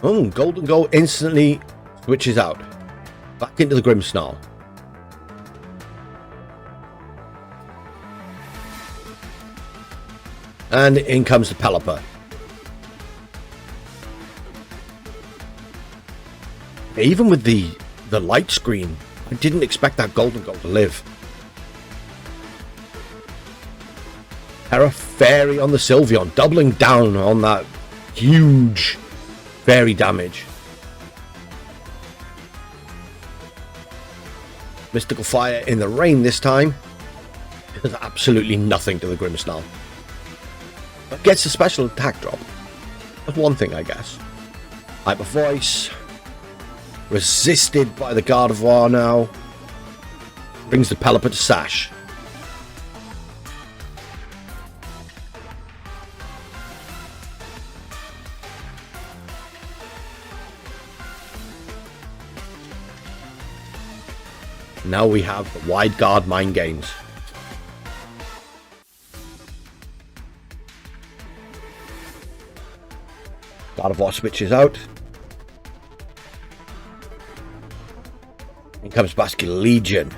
Oh, Golden Go instantly switches out. Back into the Grimmsnarl. And in comes the Pelipper. Even with the light screen, I didn't expect that Golden Go to live. Terra Fairy on the Sylveon, doubling down on that huge fairy damage. Mystical Fire in the rain this time. Does absolutely nothing to the Grimmsnarl. But gets a special attack drop. That's one thing, I guess. Hyper Voice. Resisted by the Gardevoir now. Brings the Pelipper to Sash. Now we have the Wide Guard Mind Games. Gardevoir switches out. In comes Basket Legion.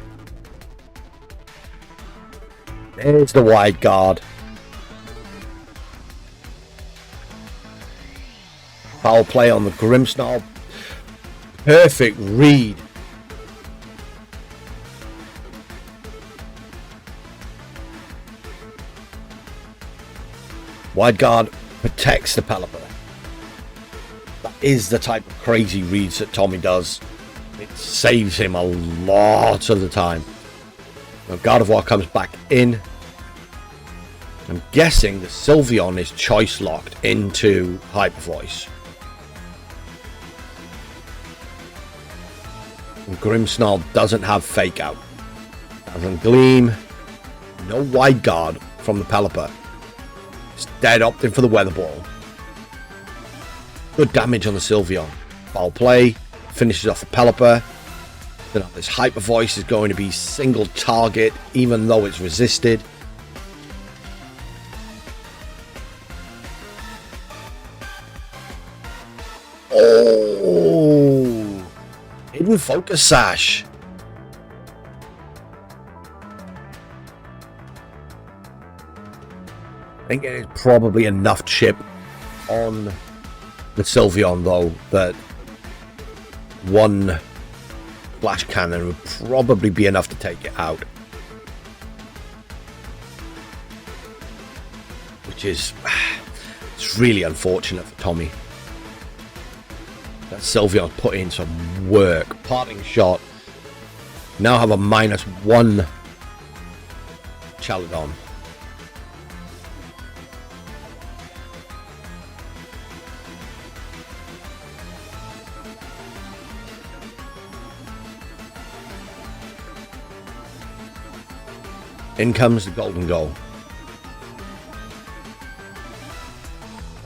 There's the Wide Guard. Foul play on the Grimmsnarl. Perfect read. Wide Guard protects the Pelipper. That is the type of crazy reads that Tommy does. It saves him a lot of the time. Now Gardevoir comes back in. I'm guessing the Sylveon is choice locked into Hyper Voice. And Grimmsnarl doesn't have Fake Out. Dazzling Gleam. No Wide Guard from the Pelipper. Instead opting for the Weather Ball. Good damage on the Sylveon. Foul play. Finishes off the Pelipper. Then this Hyper Voice is going to be single target even though it's resisted. Oh! Hidden Focus Sash. I think it is probably enough chip on the Sylveon though that one Flash Cannon would probably be enough to take it out. Which is, it's really unfortunate for Tommy. That Sylveon put in some work. Parting shot. Now have a -1 Chaladon. In comes the golden goal.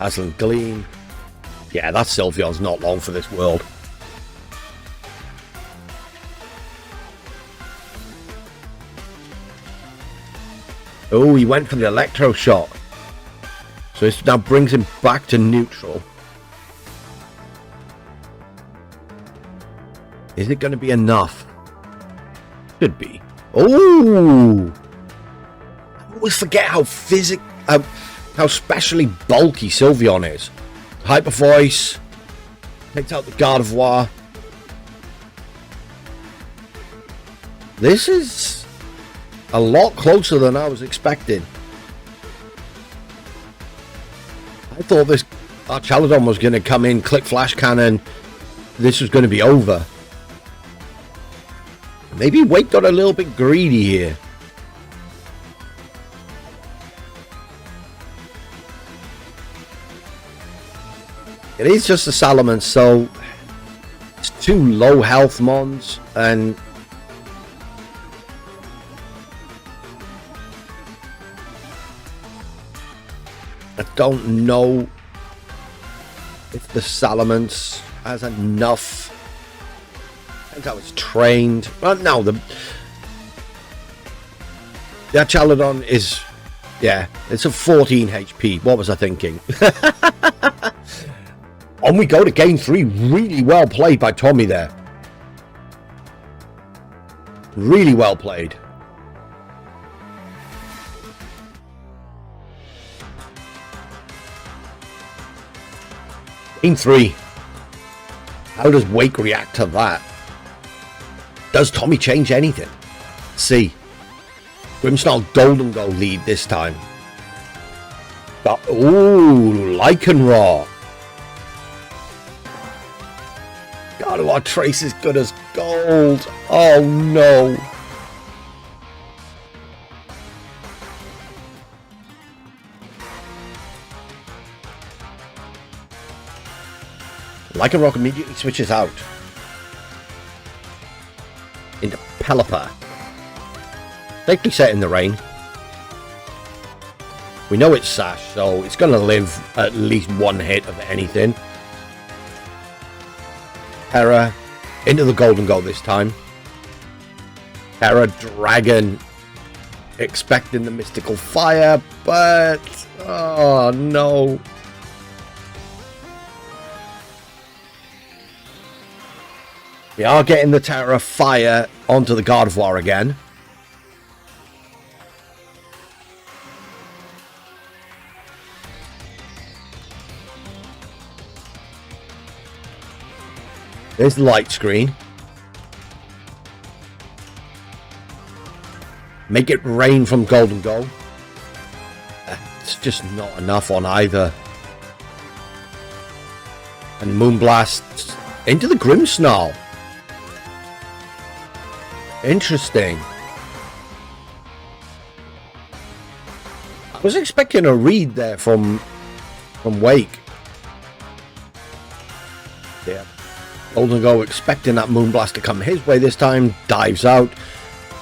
Aslan Gleam. Yeah, that Sylveon's not long for this world. Oh, he went for the electro shot. So this now brings him back to neutral. Is it going to be enough? Should be. Oh! I always forget how how specially bulky Sylveon is. Hyper Voice. Takes out the Gardevoir. This is a lot closer than I was expecting. I thought our Chaladon was going to come in, click Flash Cannon. This was going to be over. Maybe Wake got a little bit greedy here. It is just a Salamence, so it's 2 low health mons, and I don't know if the Salamence has enough. Depends how it's trained. Well, no, that Chaladon is, yeah, it's a 14 HP. What was I thinking? On we go to game 3. Really well played by Tommy there. Really well played. Game 3. How does Wake react to that? Does Tommy change anything? Let's see. Grimmsnarl Golden Goal lead this time. Ooh, Lycanroc. Gardevoir Trace is good as gold. Oh no. Lycanroc immediately switches out into Pelipper. Safely set in the rain. We know it's Sash, so it's going to live at least 1 hit of anything. Terra into the Golden Goal this time. Terra Dragon expecting the Mystical Fire, but oh no. We are getting the Terra Fire onto the Gardevoir again. There's the light screen. Make it rain from Golden Goal. It's just not enough on either. And Moonblast into the Grimmsnarl. Interesting. I was expecting a read there from Wake. Yeah. Golden Goal expecting that Moonblast to come his way this time. Dives out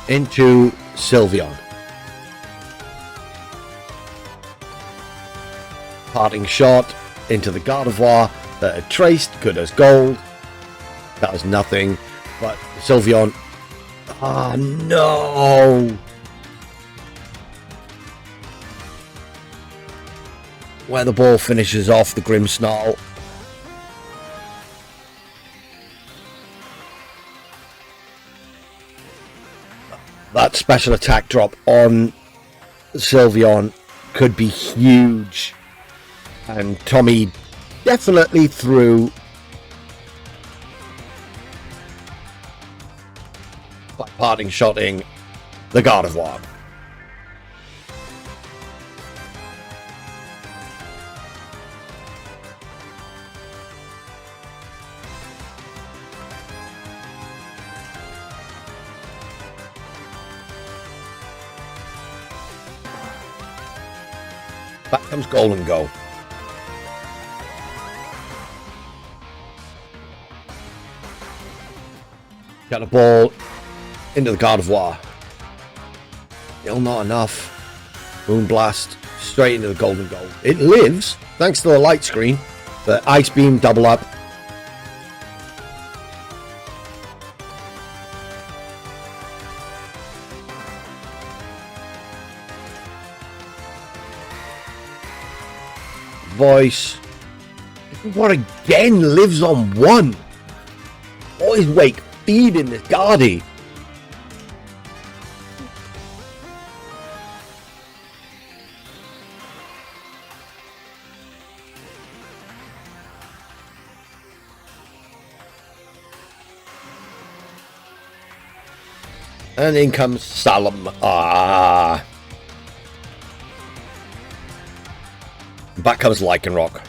into Sylveon. Parting shot into the Gardevoir that had traced. Good as gold. That was nothing. But Sylveon. Oh no! Where the ball finishes off the Grimmsnarl. That special attack drop on Sylveon could be huge. And Tommy definitely threw by parting shotting the Gardevoir. Back comes goal and go. Got a ball into the Gardevoir. Still not enough. Moonblast straight into the golden goal. It lives thanks to the light screen. The Ice Beam double up. Voice. What again lives on one. What is Wake feeding this Guardy? And in comes Salem. Back comes Lycanroc.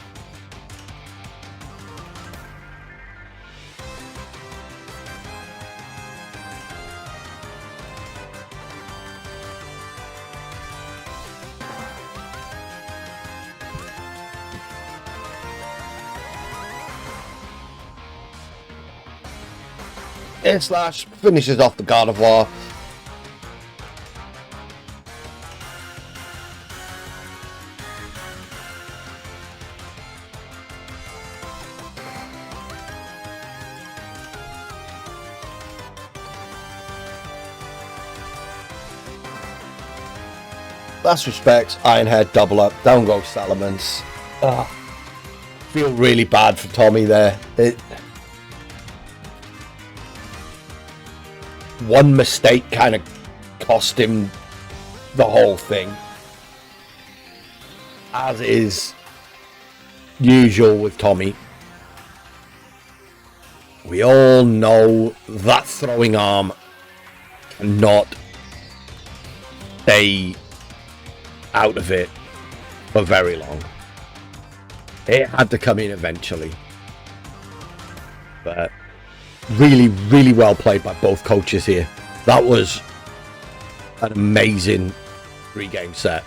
Air Slash finishes off the Gardevoir. Last respects, Ironhead double up, down goes Salamence. Feel really bad for Tommy there. One mistake kind of cost him the whole thing, as is usual with Tommy. We all know that throwing arm cannot stay out of it for very long. It had to come in eventually, but really, really well played by both coaches here. That was an amazing 3-game set.